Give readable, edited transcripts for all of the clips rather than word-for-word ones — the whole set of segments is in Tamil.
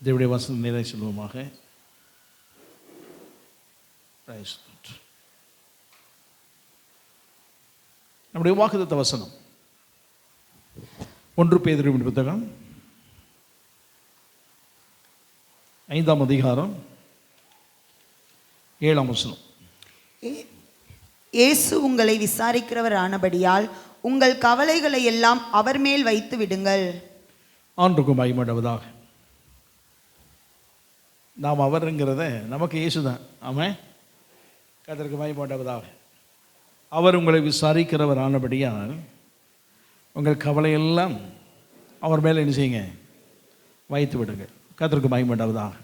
தேவனுடைய வசனம் நிறை சொல்லுவோமாக. நம்முடைய வாக்குத்தத்த வசனம் 1 பேதுருவின் புத்தகம் 5ஆம் அதிகாரம் 7ஆம் வசனம். இயேசு உங்களை விசாரிக்கிறவர் ஆனபடியால் உங்கள் கவலைகளை எல்லாம் அவர் மேல் வைத்து விடுங்கள். ஆண்டுக்கும் மகிமையுண்டாவதாக. நாம் அவருங்கிறத நமக்கு இயேசு தான். ஆமாம், கர்த்தருக்கு மகிமையுண்டாவதாக. அவர் உங்களை விசாரிக்கிறவர் ஆனபடியால் உங்கள் கவலையெல்லாம் அவர் மேலே என்ன செய்யுங்க, வைத்து விடுங்க. கர்த்தருக்கு மகிமையுண்டாவதாக.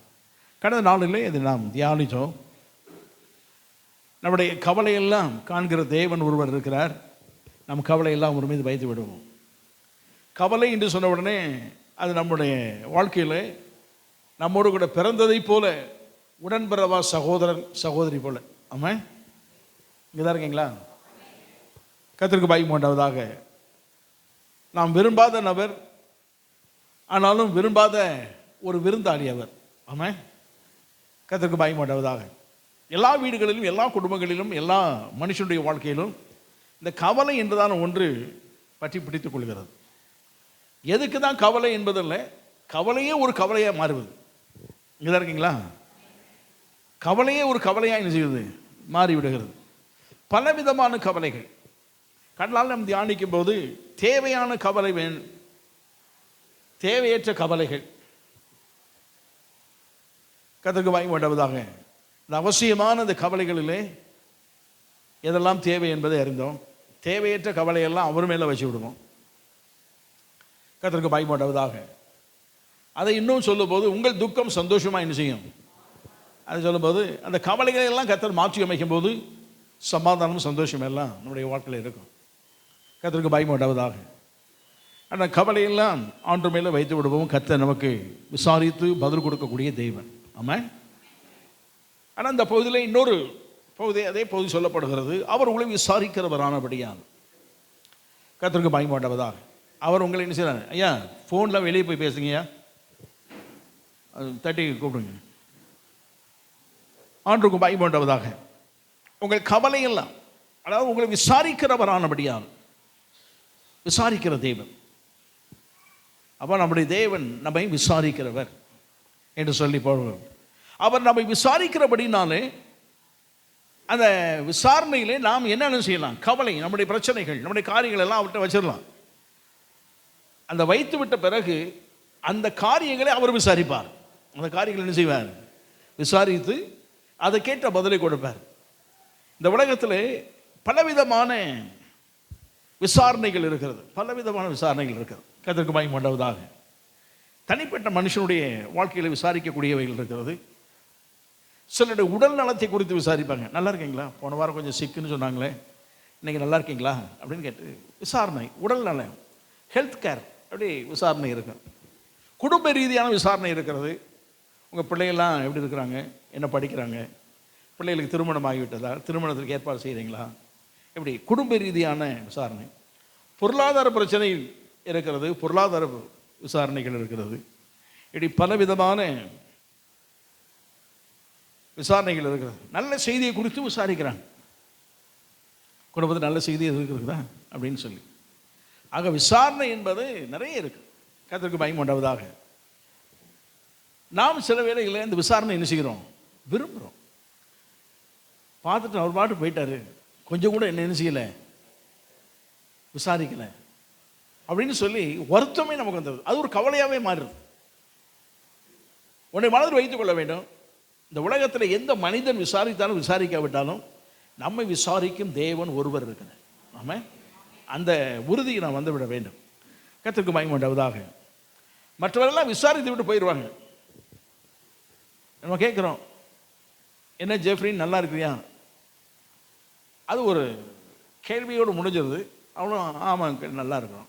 கடந்த நாளிலே இதை நாம் தியானித்தோம். நம்முடைய கவலையெல்லாம் காண்கிற தேவன் ஒருவர் இருக்கிறார். நம் கவலையெல்லாம் ஒரு மீது வைத்து விடுவோம். கவலை என்று சொன்ன உடனே அது நம்முடைய வாழ்க்கையில் நம்மோடு கூட பிறந்ததை போல, உடன்பிறவா சகோதரன் சகோதரி போல. ஆமாம், இங்கே தான் இருக்கீங்களா? கர்த்தருக்கு மகிமையுண்டாவதாக. நாம் விரும்பாத நபர், ஆனாலும் விரும்பாத ஒரு விருந்தாளி அவர். ஆமாம், கர்த்தருக்கு மகிமையுண்டாவதாக. எல்லா வீடுகளிலும், எல்லா குடும்பங்களிலும், எல்லா மனுஷனுடைய வாழ்க்கையிலும் இந்த கவலை என்றுதான் ஒன்று பற்றி பிடித்துக் கொள்கிறது. எதுக்கு தான் கவலை என்பதில்லை, கவலையே ஒரு கவலையாக மாறுவது. இங்கே தான் இருக்கீங்களா? கவலையே ஒரு கவலையாக என்ன செய்வது, மாறிவிடுகிறது. பலவிதமான கவலைகள். கடலால் நாம் தியானிக்கும் போது தேவையான கவலை வேணும், தேவையற்ற கவலைகள். கர்த்தருக்கு மகிமையுண்டாவதாக. இந்த அவசியமான இந்த கவலைகளிலே எதெல்லாம் தேவை என்பதை அறிந்தோம். தேவையற்ற கவலையெல்லாம் அவர் மேலே வச்சு விடுவோம். கர்த்தருக்கு மகிமையுண்டாவதாக. அதை இன்னும் சொல்லும்போது உங்கள் துக்கம் சந்தோஷமாக என்ன செய்யும், அதை சொல்லும்போது அந்த கவலைகளை எல்லாம் கர்த்தர் மாற்றி அமைக்கும் போது சமாதானம் சந்தோஷம் எல்லாம் நம்முடைய வாழ்க்கையில் இருக்கும். கர்த்தருக்கு மகிமையுண்டாவதாக. அந்த கவலையெல்லாம் ஆண்டு மேலே வைத்து விடுவோம். கர்த்தர் நமக்கு விசாரித்து பதில் கொடுக்கக்கூடிய தெய்வன். ஆமாம். ஆனால் இந்த பகுதியில் இன்னொரு பகுதி, அதே பகுதி சொல்லப்படுகிறது, அவர் உங்களை விசாரிக்கிறவரானபடியால். கர்த்தருக்கு மகிமையுண்டாவதாக. அவர் உங்களை என்ன செய்கிறார், ஐயா ஃபோனில் வெளியே போய் பேசுங்கய்யா, அது தட்டி கூப்பிடுங்க. ஆண்டுக்கு மகிமையுண்டாவதாக. உங்கள் கவலையெல்லாம், அதாவது உங்களை விசாரிக்கிறவரானபடியால், விசாரிக்கிற தேவன். அப்போ நம்முடைய தேவன் நம்மை விசாரிக்கிறவர் என்று சொல்லி போடுவோம். அவர் நம்மை விசாரிக்கிறபடினாலே அந்த விசாரணையிலே நாம் என்னென்ன செய்யலாம், கவலை, நம்முடைய பிரச்சனைகள், நம்முடைய காரியங்கள் எல்லாம் அவர்கிட்ட வச்சிடலாம். அந்த வைத்து விட்ட பிறகு அந்த காரியங்களை அவர் விசாரிப்பார். அந்த காரியங்கள் என்ன செய்வார், விசாரித்து அதை கேட்ட பதிலை கொடுப்பார். இந்த உலகத்தில் பலவிதமான விசாரணைகள் இருக்கிறது, பலவிதமான விசாரணைகள் இருக்கிறது. கர்த்தருக்கு மகிமையுண்டாவதாக. தனிப்பட்ட மனுஷனுடைய வாழ்க்கையில் விசாரிக்கக்கூடியவைகள் இருக்கிறது. சிலருடைய உடல் நலத்தை குறித்து விசாரிப்பாங்க. நல்லா இருக்கீங்களா, போன வாரம் கொஞ்சம் சிக்குன்னு சொன்னாங்களே, இன்றைக்கி நல்லா இருக்கீங்களா அப்படின்னு கேட்டு விசாரணை. உடல் நலம், ஹெல்த் கேர், அப்படி விசாரணை இருக்கும். குடும்ப ரீதியான விசாரணை இருக்கிறது. உங்கள் பிள்ளைகள்லாம் எப்படி இருக்கிறாங்க, என்ன படிக்கிறாங்க, பிள்ளைகளுக்கு திருமணம் ஆகிவிட்டதா, திருமணத்திற்கு ஏற்பாடு செய்கிறீங்களா, எப்படி குடும்ப ரீதியான விசாரணை. பொருளாதார பிரச்சனை இருக்கிறது, பொருளாதார விசாரணைகள் இருக்கிறது. இப்படி பலவிதமான விசாரணைகள் இருக்கிறது. நல்ல செய்தியை குறித்து விசாரிக்கிறாங்க, குடும்பத்தில் நல்ல செய்தி இருக்குதா அப்படின்னு சொல்லி. ஆக விசாரணை என்பது நிறைய இருக்கு. கர்த்தருக்கு மகிமையுண்டாவதாக. நாம் சில வேளைகளில் இந்த விசாரணை என்ன செய்கிறோம், விரும்புகிறோம். பார்த்துட்டு அவர் பாட்டு போயிட்டாரு, கொஞ்சம் கூட என்ன செய்யலை, விசாரிக்கலை அப்படின்னு சொல்லி வருத்தமே நமக்கு வந்தது. அது ஒரு கவலையாகவே மாறுது. உன்னை மனதில் வைத்துக் கொள்ள வேண்டும், இந்த உலகத்தில் எந்த மனிதன் விசாரித்தாலும் விசாரிக்காவிட்டாலும் நம்மை விசாரிக்கும் தேவன் ஒருவர் இருக்கிறார். ஆமாம், அந்த உறுதியை நாம் வந்துவிட வேண்டும். கர்த்தருக்கு மகிமையுண்டாவதாக. மற்றவரெல்லாம் விசாரித்து விட்டு போயிடுவாங்க. நம்ம கேட்குறோம், என்ன ஜெஃப்ரின் நல்லா இருக்கிறியா, அது ஒரு கேள்வியோடு முடிஞ்சிருது. அவ்வளோ ஆமாம் நல்லா இருக்கிறோம்,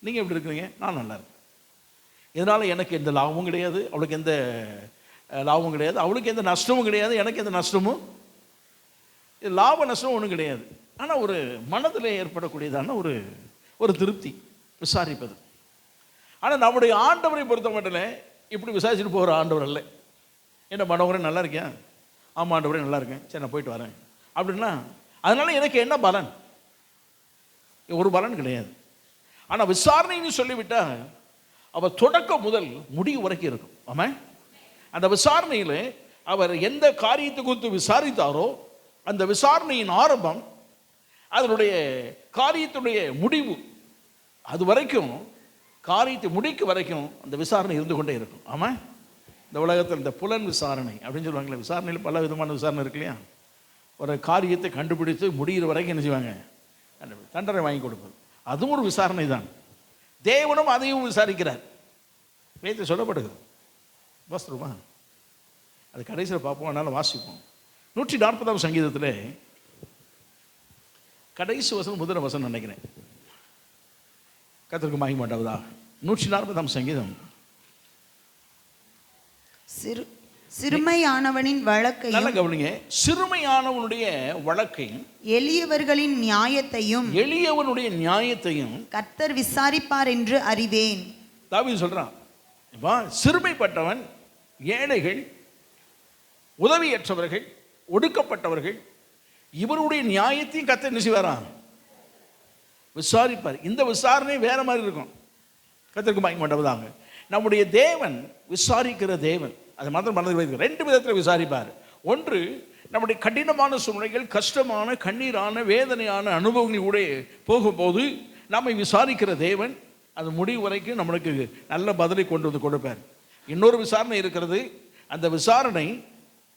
நீங்கள் எப்படி இருக்கிறீங்க, நான் நல்லா இருக்கேன். இதனால் எனக்கு எந்த லாபமும் கிடையாது, அவளுக்கு எந்த லாபமும் கிடையாது, அவளுக்கு எந்த நஷ்டமும் கிடையாது, எனக்கு எந்த நஷ்டமும், லாப நஷ்டம் ஒன்றும் கிடையாது. ஆனால் ஒரு மனதில் ஏற்படக்கூடியதான ஒரு திருப்தி விசாரிப்பது. ஆனால் நம்முடைய ஆண்டவரை பொறுத்த மட்டும் இப்படி விசாரிச்சுட்டு போகிற ஆண்டவர் அல்ல. என்ன மனோகரன் நல்லா இருக்கேன், ஆமாம் ஆண்டவரே நல்லா இருக்கேன், சரி நான் போயிட்டு வரேன் அப்படின்னா அதனால எனக்கு என்ன பலன்? ஒரு பலன் கிடையாது. ஆனால் விசாரணைன்னு சொல்லிவிட்டா அவர் தொடக்கம் முதல் முடிவு வரைக்கும் இருக்கும். ஆமாம், அந்த விசாரணையில் அவர் எந்த காரியத்தை குறித்து விசாரித்தாரோ அந்த விசாரணையின் ஆரம்பம், அதனுடைய காரியத்துடைய முடிவு, அது வரைக்கும், காரியத்தை முடிக்க வரைக்கும் அந்த விசாரணை இருந்து கொண்டே இருக்கும். ஆமாம், இந்த உலகத்தில் இந்த புலன் விசாரணை அப்படின்னு சொல்லுவாங்களே, விசாரணையில் பல விதமான விசாரணை இருக்கு இல்லையா? ஒரு காரியத்தை கண்டுபிடித்து முடிகிற வரைக்கும் என்ன செய்வாங்க? தண்டனை வாங்கி கொடுப்பது, அதுவும் ஒரு விசாரணை தான். தேவனும் அதையும் விசாரிக்கிறார். வேதத்தில் சொல்லப்படுது, வாசிருமா, அது கடைசியில் பார்ப்போம், அதனால் வாசிப்போம். 140ஆம் சங்கீதத்தில் கடைசி வசனம், முதல் வசனம் நினைக்கிறேன், கர்த்தருக்கு மகிமை உண்டாவதா. 140ஆம் சங்கீதம். சிறுமையானவனின் வழக்கையும், நல்ல கவனிங்க, சிறுமையானவனுடைய வழக்கையும் எளியவர்களின் நியாயத்தையும், எளியவனுடைய நியாயத்தையும் கர்த்தர் விசாரிப்பார் என்று அறிவேன். தாவீது சொல்றான், சிறுமைப்பட்டவன், ஏழைகள், உதவியற்றவர்கள், ஒடுக்கப்பட்டவர்கள், இவருடைய நியாயத்தையும் கர்த்தர் என்ன செய்வாராம்? விசாரிப்பார். இந்த விசாரணை வேற மாதிரி இருக்கும். கர்த்தருக்கு மகிமை உண்டாவதாக. நம்முடைய தேவன் விசாரிக்கிற தேவன். அது மாத்திரம் மனதில் வைத்து 2 விதத்தில் விசாரிப்பார். ஒன்று, நம்முடைய கடினமான சூழ்நிலைகள், கஷ்டமான, கண்ணீரான, வேதனையான அனுபவங்களோட போகும்போது நம்மை விசாரிக்கிற தேவன் அது முடிவு வரைக்கும் நம்மளுக்கு நல்ல பதிலை கொண்டு வந்து கொடுப்பார். இன்னொரு விசாரணை இருக்கிறது. அந்த விசாரணை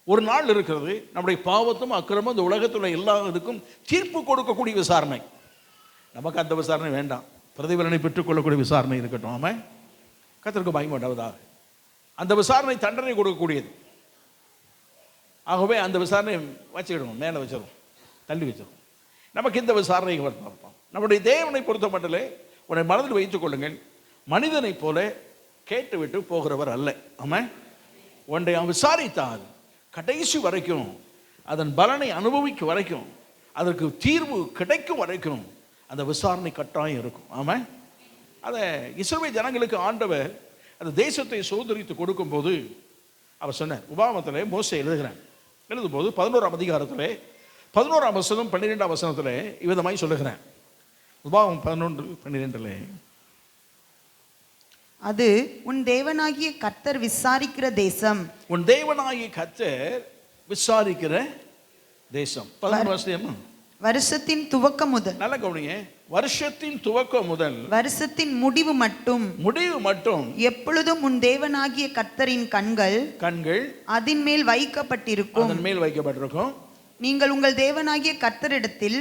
ஒரு நாள் இருக்கிறது. நம்முடைய பாவத்தும் அக்கிரமும் இந்த உலகத்தில் எல்லா இதுக்கும் தீர்ப்பு கொடுக்கக்கூடிய விசாரணை. நமக்கு அந்த விசாரணை வேண்டாம், பிரதிபலனை பெற்றுக்கொள்ளக்கூடிய விசாரணை இருக்கட்டும். ஆமாம், கர்த்தருக்கு மகிமை உண்டாவதாக. அந்த விசாரணை தண்டனை கொடுக்கக்கூடியது. ஆகவே அந்த விசாரணை வச்சுக்கிடுவோம், மேலே வச்சிடும், தள்ளி வச்சிடும். நமக்கு இந்த விசாரணை பார்ப்போம். நம்முடைய தேவனை பொறுத்த மட்டிலே உன்னை மனதில் வைத்துக் கொள்ளுங்கள், மனிதனை போல கேட்டுவிட்டு போகிறவர் அல்ல. ஆமாம், ஒன்றை அவன் விசாரித்தால் கடைசி வரைக்கும், அதன் பலனை அனுபவிக்கும் வரைக்கும், அதற்கு தீர்வு கிடைக்கும் வரைக்கும் அந்த விசாரணை கட்டாயம் இருக்கும். ஆமாம், அதை இஸ்ரவேல் ஜனங்களுக்கு ஆண்டவர் அந்த தேசத்தை சுதந்திரித்து கொடுக்கும்போது அவர் சொன்னார். உபாகமத்தில் மோசே எழுதும்போது 11ஆம் அதிகாரத்தில் 11ஆம் வசனம் 12ஆம் வசனத்தில் இவ்விதமாய் சொல்லுகிறேன். உபாகமம் 11:12, அது உன் தேவனாகிய கர்த்தர் விசாரிக்கிற தேசம். உன் தேவனாகிய கர்த்தர் விசாரிக்கிற தேசம். 11 வருஷம் வருஷத்தின் துவக்கம் முதல், நல்ல கவனிங்க, வருஷத்தின் துவக்கம் முதல் வருஷத்தின் முடிவு மட்டும் எப்பொழுதும் உன் தேவனாகிய கர்த்தரின் கண்கள் அதன் மேல் வைக்கப்பட்டிருக்கும். நீங்கள் உங்கள் தேவனாகிய கர்த்தரிடத்தில்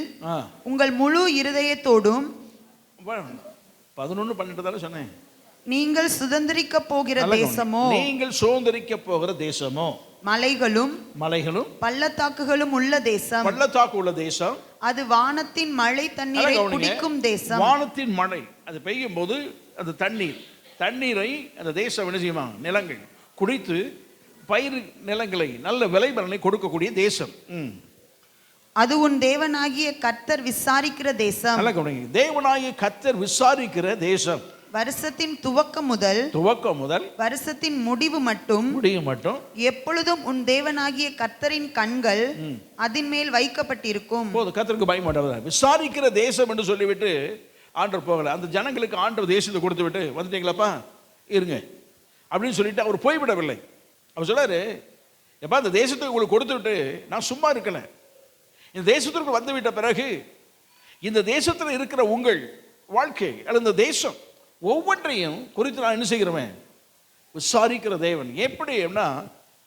உங்கள் முழு இருதயத்தோடும், 11-12 சொன்னேன், நீங்கள் சுதந்திரிக்க போகிற தேசமோ மலைகளும் பள்ளத்தாக்குகளும் உள்ள தேசம், அது வானத்தின் மழை தண்ணீரை குடிக்கும் தேசம். வானத்தின் மழை அது பெய்யும் போது அந்த தண்ணீரை அந்த தேசம் என்ன செய்யுமா? நிலங்கள் குடித்து பயிர் நிலங்களை நல்ல விளைபலனை கொடுக்கக்கூடிய தேசம். அது உன் தேவனாகிய கர்த்தர் விசாரிக்கிற தேசம். தேவனாகிய கர்த்தர் விசாரிக்கிற தேசம். வருஷத்தின் துவக்கம் முதல் வருஷத்தின் முடிவு மட்டும் எப்பொழுதும் உன் தேவனாகிய கர்த்தரின் கண்கள் அதன் மேல் வைக்கப்பட்டிருக்கும். கர்த்தருக்கு பயமாட்டவர் விசாரிக்கிற தேசம் என்று சொல்லிவிட்டு ஆண்டவர் போகல. அந்த ஜனங்களுக்கு ஆண்டவர் தேசத்தை கொடுத்து விட்டு வந்துட்டீங்களாப்பா இருங்க அப்படின்னு சொல்லிட்டு அவர் போய்விடவில்லை. அவர் சொல்லாரு, எப்பா இந்த தேசத்தை உங்களுக்கு கொடுத்து விட்டு நான் சும்மா இருக்கல. இந்த தேசத்திற்கு வந்து விட்ட பிறகு இந்த தேசத்தில் இருக்கிற உங்கள் வாழ்க்கை அல்லது இந்த தேசம் ஒவ்வொன்றையும் குறித்து நான் என்ன செய்கிறேன்? விசாரிக்கிற தேவன். எப்படி அப்படின்னா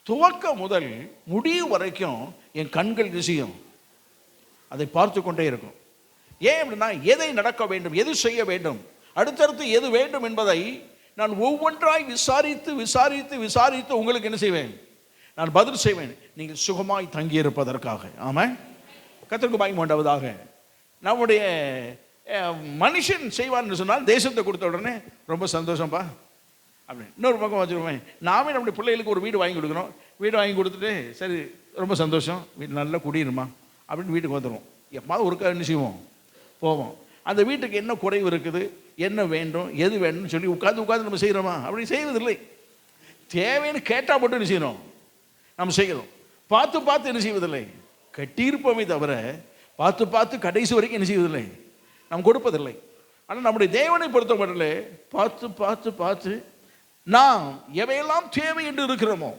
துவக்க முதல் முடிவு வரைக்கும் என் கண்கள் விஷயம் அதை பார்த்து கொண்டே இருக்கும். ஏன் அப்படின்னா எதை நடக்க வேண்டும், எது செய்ய வேண்டும், அடுத்தடுத்து எது வேண்டும் என்பதை நான் ஒவ்வொன்றாய் விசாரித்து விசாரித்து விசாரித்து உங்களுக்கு என்ன செய்வேன்? நான் பதில் செய்வேன், நீங்கள் சுகமாய் தங்கியிருப்பதற்காக. ஆமாம், கர்த்தருக்கு மகிமை உண்டாவதாக. நம்முடைய மனுஷன் செய்வான்னு சொன்னால் தேசத்தை கொடுத்த உடனே ரொம்ப சந்தோஷம்ப்பா அப்படின்னு இன்னொரு பக்கம் வச்சுருவேன். நாமே நம்முடைய பிள்ளைகளுக்கு ஒரு வீடு வாங்கி கொடுக்குறோம். வீடு வாங்கி கொடுத்துட்டு சரி ரொம்ப சந்தோஷம், வீடு நல்லா குடியிருமா அப்படின்னு வீட்டுக்கு வந்துடுவோம். எப்போது ஒருக்கா என்ன செய்வோம்? போவோம். அந்த வீட்டுக்கு என்ன குறைவு இருக்குது, என்ன வேண்டும், எது வேணும்னு சொல்லி உட்காந்து நம்ம செய்கிறோமா? அப்படி செய்வதில்லை. தேவைன்னு கேட்டால் மட்டும் என்ன செய்யணும், நம்ம செய்யணும். பார்த்து பார்த்து என்ன செய்வதில்லை, கட்டியிருப்போமே தவிர பார்த்து பார்த்து கடைசி வரைக்கும் என்ன செய்வதில்லை, நாம் கொடுப்பதில்லை. ஆனால் நம்முடைய தேவனை பொறுத்த மட்டும் பார்த்து பார்த்து பார்த்து நாம் எவையெல்லாம் தேவை என்று இருக்கிறோமோ,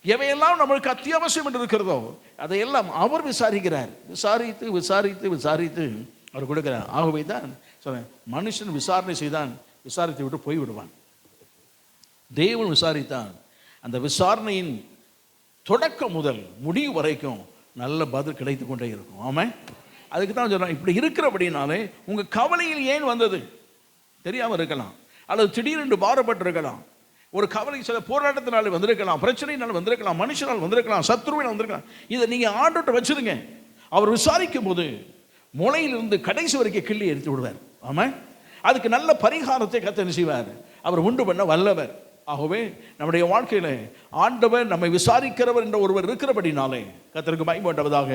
எவையெல்லாம் நம்மளுக்கு அத்தியாவசியம் என்று இருக்கிறதோ அதையெல்லாம் அவர் விசாரிக்கிறார். விசாரித்து விசாரித்து விசாரித்து அவர் கொடுக்கிறார். ஆகவே தான் சொல்றேன், மனுஷன் விசாரணை செய்தான், விசாரித்து விட்டு போய்விடுவான். தேவன் விசாரித்தான். அந்த விசாரணையின் தொடக்கம் முதல் முடிவு வரைக்கும் நல்ல பதில் கிடைத்து கொண்டே இருக்கும். ஆமாம், அதுக்கு தான் சொல்கிறேன், இப்படி இருக்கிறபடினாலே உங்கள் கவலையில் ஏன் வந்தது தெரியாமல் இருக்கலாம், அல்லது திடீரென்று பாரப்பட்டிருக்கலாம். ஒரு கவலை சில போராட்டத்தினால வந்திருக்கலாம், பிரச்சனையினால் வந்திருக்கலாம், மனுஷனால் வந்திருக்கலாம், சத்ருவினால் வந்திருக்கலாம். இதை நீங்கள் ஆண்டோட்ட வச்சுருங்க. அவர் விசாரிக்கும் போது முளையிலிருந்து கடைசி வரைக்கும் கிள்ளி எடுத்து விடுவார். ஆமாம், அதுக்கு நல்ல பரிகாரத்தை கர்த்தர் செய்வார். அவர் உண்டு பண்ண வல்லவர். ஆகவே நம்முடைய வாழ்க்கையில் ஆண்டவர் நம்மை விசாரிக்கிறவர் என்ற ஒருவர் இருக்கிறபடினாலே கர்த்தருக்கு பயப்பட்டவதாக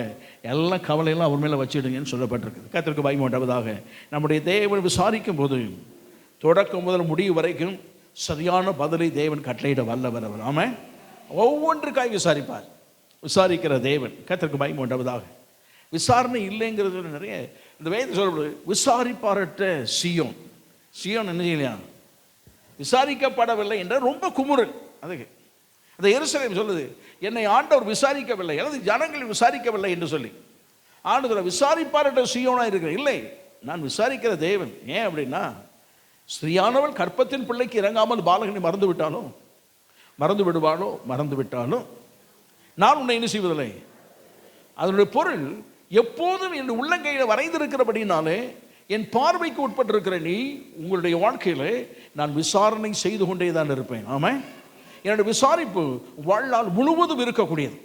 எல்லா கவலையெல்லாம் அவர் மேலே வச்சிடுங்கன்னு சொல்லப்பட்டிருக்கு. கர்த்தருக்கு பயப்பட்டவதாக நம்முடைய தேவன் விசாரிக்கும் போது தொடக்கம் முதல் முடிவு வரைக்கும் சரியான பதிலை தேவன் கட்டளையிட வல்லவர் அவர். ஆமாம், ஒவ்வொன்றுக்காய் விசாரிப்பார். விசாரிக்கிற தேவன் கர்த்தருக்கு பயப்பட்டவதாக. விசாரணை இல்லைங்கிறது நிறைய இந்த வேதத்தை சொல்லப்படுது. விசாரிப்பாரற்ற சியோன், சியோன் என்ன செய்யலையா, விசாரிக்கப்படவில்லை என்ற ரொம்ப குமுறல். அதுக்கு அந்த எருசலேம் சொல்லுது, என்னை ஆண்டவர் விசாரிக்கவில்லை, அல்லது ஜனங்கள் விசாரிக்கவில்லை என்று சொல்லி. ஆண்டவர் விசாரிப்பாரற்ற சியோனாக இருக்கிற இல்லை, நான் விசாரிக்கிற தேவன். ஏன் அப்படின்னா, ஸ்ரீயானவள் கற்பத்தின் பிள்ளைக்கு இறங்காமல் பாலகனை மறந்து விட்டாலும் மறந்து விடுவாளோ மறந்து விட்டாலும் நான் உன்னை என்ன செய்வதில்லை. அதனுடைய பொருள் எப்போதும் என் உள்ளங்கையில் வரைந்திருக்கிறபடினாலே என் பார்வைக்கு உட்பட்டிருக்கிற நீ உங்களுடைய வாழ்க்கையில் நான் விசாரணை செய்து கொண்டே தான் இருப்பேன். ஆமாம், என்னுடைய விசாரிப்பு வாழ்நாள் முழுவதும் இருக்கக்கூடியது,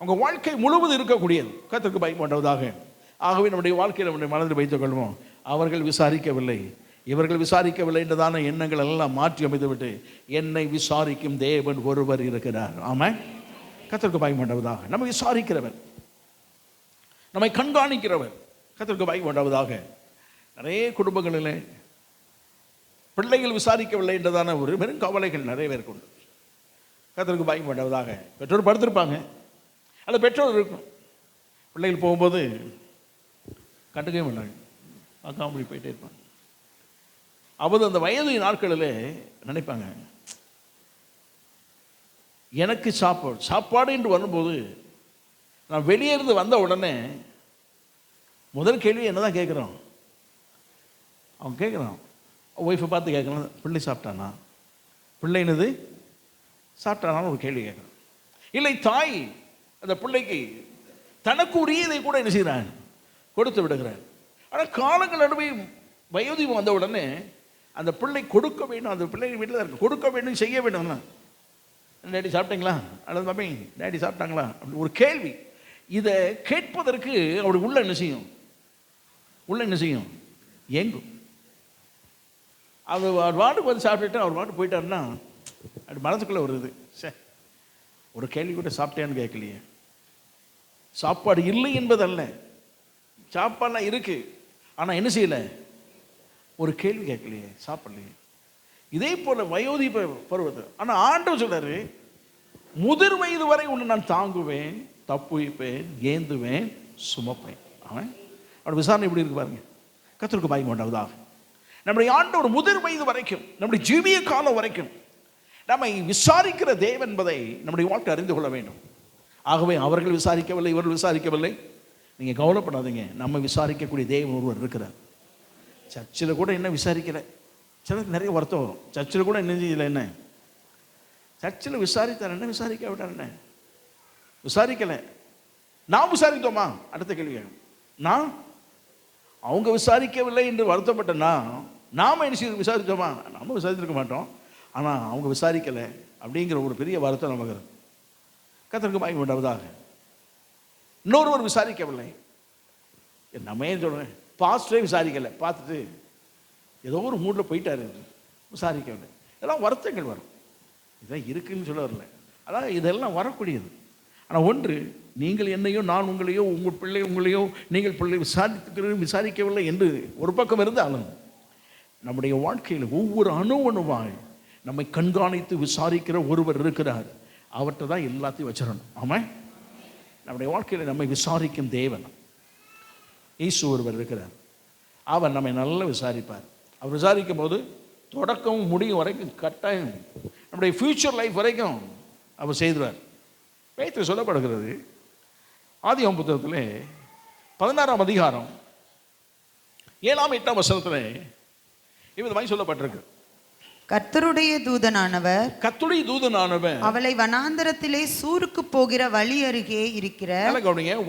உங்கள் வாழ்க்கை முழுவதும் இருக்கக்கூடியது. கர்த்தருக்கு பயப்பட்டதாக. ஆகவே நம்முடைய வாழ்க்கையில் நம்முடைய மனதில் வைத்துக் கொள்வோம், அவர்கள் விசாரிக்கவில்லை, இவர்கள் விசாரிக்கவில்லை என்றதான எண்ணங்கள் எல்லாம் மாற்றி அமைத்து விட்டு என்னை விசாரிக்கும் தேவன் ஒருவர் இருக்கிறார். ஆமாம், கர்த்தருக்கு பயப்பட்டதாக. நம்ம விசாரிக்கிறவர், நம்மை கண்காணிக்கிறவர். கர்த்தருக்கு பயப்பட்டதாக. நிறைய குடும்பங்களில் பிள்ளைகள் விசாரிக்கவில்லை என்றதான ஒரு வெறும் கவலைகள் நிறைய பேருக்கு உண்டு. கர்த்தருக்கு பயப்பட்டதாக. பெற்றோர் படுத்திருப்பாங்க, அல்லது பெற்றோர் இருக்கும், பிள்ளைகள் போகும்போது கண்டுக்கவே மாட்டாங்க, பார்க்காம போயிட்டே இருப்பாங்க. அப்போது அந்த வயது நாட்களில் நினைப்பாங்க, எனக்கு சாப்பாடு என்று வரும்போது நான் வெளியே இருந்து வந்த உடனே முதல் கேள்வி என்ன தான் கேட்குறோம், அவன் கேட்குறான், ஒய்ஃபை பார்த்து கேட்குறான், பிள்ளை சாப்பிட்டானா, பிள்ளை என்னது சாப்பிட்டானான்னு ஒரு கேள்வி கேட்குறான். இல்லை, தாய் அந்த பிள்ளைக்கு தனக்கு உரியதை கூட என்ன செய்கிறான், கொடுத்து விடுகிறான். ஆனால் காலங்கள் நடுவே வயோதிகம் வந்த உடனே அந்த பிள்ளை கொடுக்க வேண்டும், அந்த பிள்ளை வீட்டில் தான் இருக்கு, கொடுக்க வேண்டும், செய்ய வேண்டும். டேடி சாப்பிட்டீங்களா, அல்லது மம்மி டேடி சாப்பிட்டாங்களா, அப்படி ஒரு கேள்வி. இதை கேட்பதற்கு அவருடைய உள்ள என்ன செய்யும், உள்ள என்ன செய்யும், ஏங்கும். அவர் வாட்டுக்கு வந்து சாப்பிட்டுட்டு அவர் வாட்டு போயிட்டாருன்னா அப்படி மனசுக்குள்ளே வருது, சே ஒரு கேள்வி கூட சாப்பிட்டேன்னு கேட்கலையே. சாப்பாடு இல்லை என்பதல்ல, சாப்பாடுலாம் இருக்கு, ஆனால் என்ன செய்யலை, ஒரு கேள்வி கேட்கலையே, சாப்பிடலையே. இதே போல வயோதிப பருவத்தில். ஆனால் ஆண்டவர் சொல்றாரு, முதிர் வயது வரை உன்னை நான் தாங்குவேன், தப்புவிப்பேன், ஏந்துவேன், சுமப்பேன். அவன் அவனோட விசாரணை எப்படி இருக்கு பாருங்க. கர்த்தருக்கு பயப்பட்டதாக. நம்முடைய ஆண்டவர் முதிர் வயது வரைக்கும், நம்முடைய ஜீவிய காலம் வரைக்கும் நம்மை விசாரிக்கிற தேவன் என்பதை நம்முடைய வாழ்க்கை அறிந்து கொள்ள வேண்டும். ஆகவே அவர்கள் விசாரிக்கவில்லை, இவர்கள் விசாரிக்கவில்லை, நீங்கள் கவலைப்படாதீங்க, நம்ம விசாரிக்கக்கூடிய தேவன் ஒருவர் இருக்கிறார். சர்ச்சில் கூட என்ன விசாரிக்கலை, சிலருக்கு நிறைய வருத்தம் வரும். சர்ச்சில் கூட என்ன செய்யலை, என்ன சர்ச்சில் விசாரித்தார் என்ன, விசாரிக்க விட்டார் என்ன, விசாரிக்கலை. நான் விசாரித்தோமா, அடுத்த கேள்வி. நான் அவங்க விசாரிக்கவில்லை என்று வருத்தப்பட்டேன்னா நாம் என்ன செய்ய விசாரித்தோமா, நம்ம விசாரித்திருக்க மாட்டோம். ஆனால் அவங்க விசாரிக்கலை அப்படிங்கிற ஒரு பெரிய வருத்தம் நமக்கு இருக்கு. கர்த்தருக்கு பயப்பட்டதாக. இன்னொருவர் விசாரிக்கவில்லை, நம்ம ஏன் சொல்கிறேன், பாஸ்டரே விசாரிக்கலை, பார்த்துட்டு ஏதோ ஒரு மூடில் போயிட்டாரு, விசாரிக்கவில்லை. இதெல்லாம் வருத்தங்கள் வரும், இதெல்லாம் இருக்குன்னு சொல்ல வரல, அதான் இதெல்லாம் வரக்கூடியது. ஆனால் ஒன்று, நீங்கள் என்னையோ நான் உங்களையோ உங்கள் பிள்ளை உங்களையோ நீங்கள் பிள்ளை விசாரிக்கவில்லை என்று ஒரு பக்கம் இருந்தாலும் நம்முடைய வாழ்க்கையில் ஒவ்வொரு அணுவாய் நம்மை கண்காணித்து விசாரிக்கிற ஒருவர் இருக்கிறார். அவர்கிட்ட தான் எல்லாத்தையும் வச்சிடணும். ஆமாம், நம்முடைய வாழ்க்கையில் நம்மை விசாரிக்கும் தேவன் இயேசு ஒருவர் இருக்கிறார். அவர் நம்மை நல்லா விசாரிப்பார். அவர் விசாரிக்கும் போது தொடக்கமும் முடியும் வரைக்கும் கட்டாயம் நம்முடைய ஃப்யூச்சர் லைஃப் வரைக்கும் அவர் செய்துவார். வேதத்தில் சொல்லப்படுகிறது, ஆதியாகமம் புத்தகத்தில் 16ஆம் அதிகாரம் 7ஆம் 8ஆம் வசனத்தில் இவ்விதமாய் சொல்லப்பட்டிருக்கு. கர்த்தருடைய தூதனானவர் அவளை வனாந்தரத்திலே சூருக்கு போகிற வழி அருகே இருக்கிற,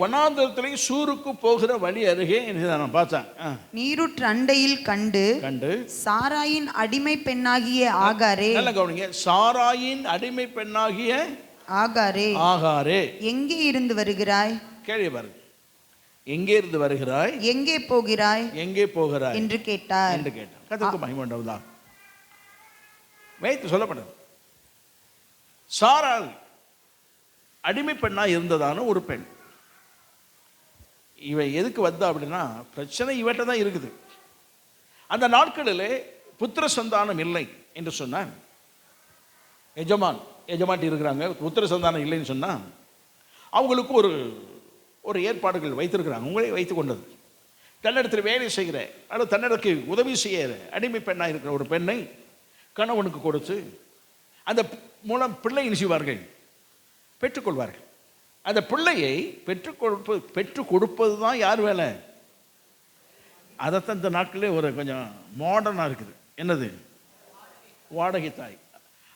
வனாந்தரத்திலே சூருக்கு போகிற வழி அருகே நான் பார்த்தேன், நீருற்று அண்டையில் கண்டு சாராயின் அடிமை பெண்ணாகிய ஆகாரே, சாராயின் அடிமை பெண்ணாகிய ஆகாரே எங்கே இருந்து வருகிறாய்? கேள்வி பாருங்க, எங்கே இருந்து வருகிறாய், எங்கே போகிறாய், எங்கே போகிறாய் என்று கேட்டார். கர்த்தருக்கு மகிமை உண்டாவதாக. வேதத்தில் சொல்லப்பட்டது, சாராள் அடிமை பெண்ணா இருந்ததான ஒரு பெண். இவ எதுக்கு வந்தா அப்படின்னா, பிரச்சனை இவட்ட தான் இருக்குது. அந்த நாட்களிலே புத்திர சந்தானம் இல்லை என்று சொன்ன எஜமாட்டி இருக்கிறாங்க, புத்திர சந்தானம் இல்லைன்னு சொன்னா அவங்களுக்கு ஒரு ஏற்பாடுகள் வைத்திருக்கிறாங்க. உங்களே வைத்து கொண்டது, தன்னிடத்தில் வேலை செய்கிற அல்லது தன்னிடக்கு உதவி செய்கிற அடிமை பெண்ணாக இருக்கிற ஒரு பெண்ணை கணவனுக்கு கொடுத்து அந்த மூலம் பிள்ளை செய்வார்கள், பெற்றுக்கொள்வார்கள். அந்த பிள்ளையை பெற்றுக் கொடுப்பது தான் யார் வேலை? அதைத்தான் இந்த நாட்களே ஒரு கொஞ்சம் மாடர்னாக இருக்குது. என்னது? வாடகை தாய்.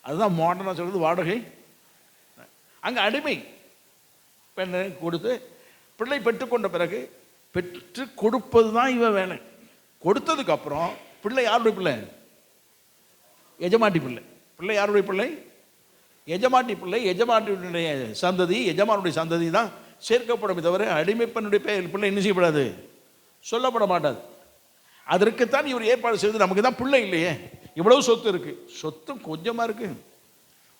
அதுதான் மாடர்னாக சொல்கிறது, வாடகை. அங்கே அடிமை பெண்ணை கொடுத்து பிள்ளை பெற்றுக்கொண்ட பிறகு பெற்று கொடுப்பது தான் இவன் வேலை. கொடுத்ததுக்கப்புறம் பிள்ளை யாருடைய பிள்ளை? எஜமாட்டி பிள்ளை. பிள்ளை யாருடைய பிள்ளை? எஜமாட்டி பிள்ளை. எஜமாட்டியுடைய சந்ததி, எஜமானுடைய சந்ததி தான் சேர்க்கப்படும். தவிர அடிமை பெண்ணுடைய பிள்ளை என்ன செய்யப்படாது, சொல்லப்பட மாட்டாது. அதற்குத்தான் இவர் ஏற்பாடு செய்து. நமக்கு தான் பிள்ளை இல்லையே, இவ்வளவு சொத்து இருக்கு, சொத்தும் கொஞ்சமாக இருக்கு,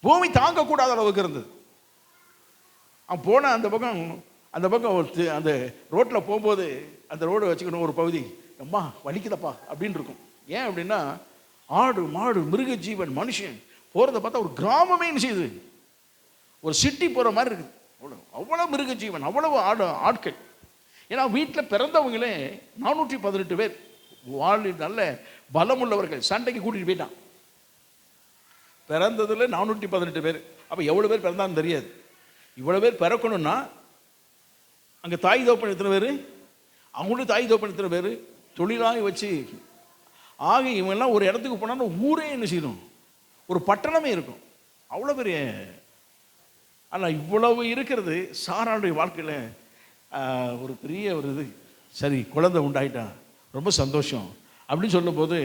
பூமி தாங்கக்கூடாத அளவுக்கு இருந்தது. அவன் போன அந்த பக்கம் அந்த ரோட்டில் போகும்போது அந்த ரோடு வச்சுக்கணும், ஒரு பகுதி அம்மா வலிக்குதப்பா அப்படின்னு இருக்கும். ஏன் அப்படின்னா, ஆடு மாடு மிருக ஜீவன் மனுஷன் போகிறத பார்த்தா ஒரு கிராமமே என்ன செய்யுது, ஒரு சிட்டி போகிற மாதிரி இருக்குது. அவ்வளோ மிருக ஜீவன், அவ்வளவு ஆட்கள். ஏன்னா வீட்டில் பிறந்தவங்களே 418 பேர், நல்ல பலமுள்ளவர்கள். சண்டைக்கு கூட்டிகிட்டு போயிட்டான். பிறந்ததில் 418 பேர். அப்போ எவ்வளோ பேர் பிறந்தான்னு தெரியாது. இவ்வளோ பேர் பிறக்கணும்னா அங்கே தாய் தோப்பன் எத்தனை பேர், அவங்களுடைய தாய் தோப்பன் எத்தனை பேர், தொழிலாக வச்சு ஆக இவங்கெல்லாம் ஒரு இடத்துக்கு போனாலும் ஊரே என்ன செய்யணும், ஒரு பட்டணமே இருக்கும். அவ்வளோ பெரிய. ஆனால் இவ்வளவு இருக்கிறது சாராளுடைய வாழ்க்கையில் ஒரு பெரிய ஒரு இது. சரி, குழந்தை உண்டாயிட்டான், ரொம்ப சந்தோஷம் அப்படின்னு சொல்லும்போது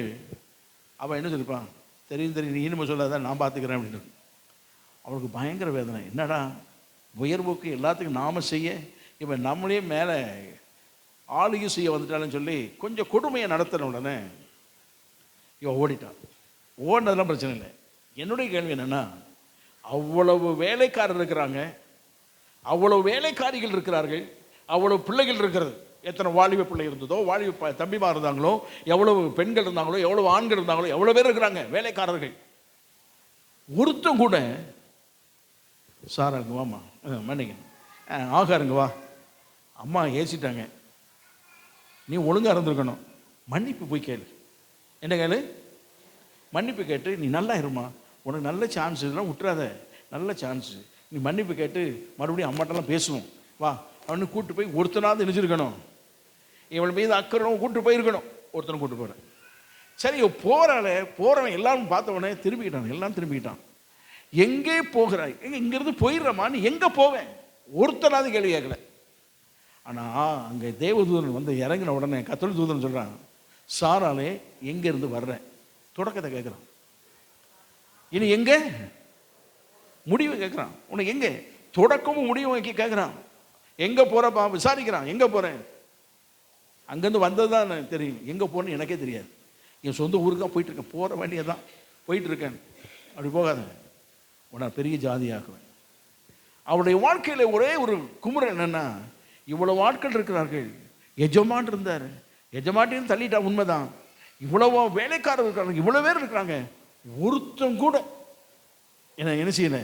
அவன் என்ன சொல்லிப்பான், தெரியும் நீ இனிமே சொல்லாதான், நான் பார்த்துக்கிறேன் அப்படின்னு. அவளுக்கு பயங்கர வேதனை. என்னடா உயர்வுக்கு எல்லாத்துக்கும் நாம செய்ய, இவன் நம்மளே மேலே ஆளுகை செய்ய வந்துட்டான்னு சொல்லி கொஞ்சம் கொடுமையை நடத்தின உடனே இவன் ஓடிட்டான். ஓடினதெல்லாம் பிரச்சனை இல்லை. என்னுடைய கேள்வி என்னென்னா, அவ்வளவு வேலைக்காரர் இருக்கிறாங்க, அவ்வளவு வேலைக்காரிகள் இருக்கிறார்கள், அவ்வளவு பிள்ளைகள் இருக்கிறது. எத்தனை வாலிப பிள்ளை இருந்ததோ, வாலிப தம்பிமா இருந்தாங்களோ, எவ்வளவு பெண்கள் இருந்தாங்களோ, எவ்வளவு ஆண்கள் இருந்தாங்களோ, எவ்வளோ பேர் இருக்கிறாங்க வேலைக்காரர்கள். ஒருத்தம் கூட சாராங்க வாமா மன்னிங்க, ஆகாருங்க வா, அம்மா ஏசிட்டாங்க, நீ ஒழுங்காக இருந்திருக்கணும், மன்னிப்பு போய் கேளு. என்ன கேளு? மன்னிப்பு கேட்டு நீ நல்லா இருமா, உனக்கு நல்ல சான்ஸ், இதெல்லாம் விட்டுறாத, நல்ல சான்ஸு, நீ மன்னிப்பு கேட்டு மறுபடியும் அம்மாட்டெல்லாம் பேசணும், வா அவனு கூப்பிட்டு போய் ஒருத்தனாவது நினைச்சிருக்கணும், இவள் மீது அக்கறை கூப்பிட்டு போயிருக்கணும், ஒருத்தனை கூப்பிட்டு போகிறேன். சரி, போகிறவன் எல்லாரும் பார்த்தவனே திரும்பிக்கிட்டான், எல்லாம் திரும்பிக்கிட்டான். எங்கே போகிறாய், இங்கிருந்து போயிடுறமா, நீ எங்கே போவேன், ஒருத்தனாவது கேள்வி கேட்கல. ஆனால் அங்கே தேவதூதன் வந்து இறங்கின உடனே கர்த்தருடைய தூதன் சொல்கிறான், சாராலே எங்கேருந்து வர்றேன், தொடக்கத்தை கேட்குறான். இனி எங்கே முடிவு கேட்குறான், உனக்கு எங்கே தொடக்கமும் முடிவும் கேட்குறான். எங்கே போகிறப்பா விசாரிக்கிறான், எங்கே போகிறேன், அங்கேருந்து வந்தது தான் தெரியும், எங்கே போகணுன்னு எனக்கே தெரியாது, என் சொந்த ஊருக்கு தான் போயிட்டுருக்கேன், போகிற வேண்டியதான் போயிட்டுருக்கேன், அப்படி போகாத, உன்னை பெரிய ஜாதியாக்குவேன். அவருடைய வாழ்க்கையில் ஒரே ஒரு குமுறை என்னென்னா, இவ்வளவு ஆட்கள் இருக்கிறார்கள், எஜமான் இருந்தார், எஜமாட்டின்னு தள்ளிட்டா உண்மைதான், இவ்வளவோ வேலைக்காரர் இருக்கிறாங்க, இவ்வளோ பேர் இருக்கிறாங்க, ஒருத்தன் கூட என்ன செய்யல,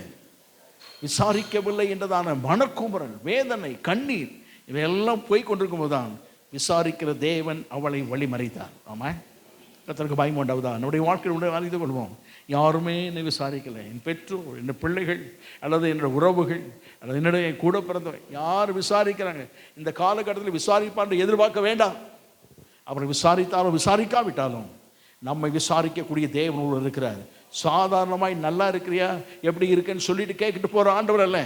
விசாரிக்கவில்லை என்றதான மனக்குமரல், வேதனை, கண்ணீர் இவையெல்லாம் போய் கொண்டிருக்கும் போதுதான் விசாரிக்கிற தேவன் அவளை வழிமறைத்தார். ஆமா, கர்த்தருக்கு பயம் உண்டாவதா? நம்முடைய வாழ்க்கையை அறிந்து கொள்வோம். யாருமே என்னை விசாரிக்கலை, என் பெற்றோர், என் பிள்ளைகள், அல்லது என்னுடைய உறவுகள், அல்லது என்னுடைய கூட பிறந்தவை யார் விசாரிக்கிறாங்க? இந்த காலகட்டத்தில் விசாரிப்பான்னு எதிர்பார்க்க வேண்டாம். அவரை விசாரித்தாலும் விசாரிக்காவிட்டாலும் நம்மை விசாரிக்கக்கூடிய தேவன் ஒருவர் இருக்கிறார். சாதாரணமாய் நல்லா இருக்கிறியா, எப்படி இருக்குன்னு சொல்லிட்டு கேட்டுட்டு போகிற ஆண்டவர் அல்ல.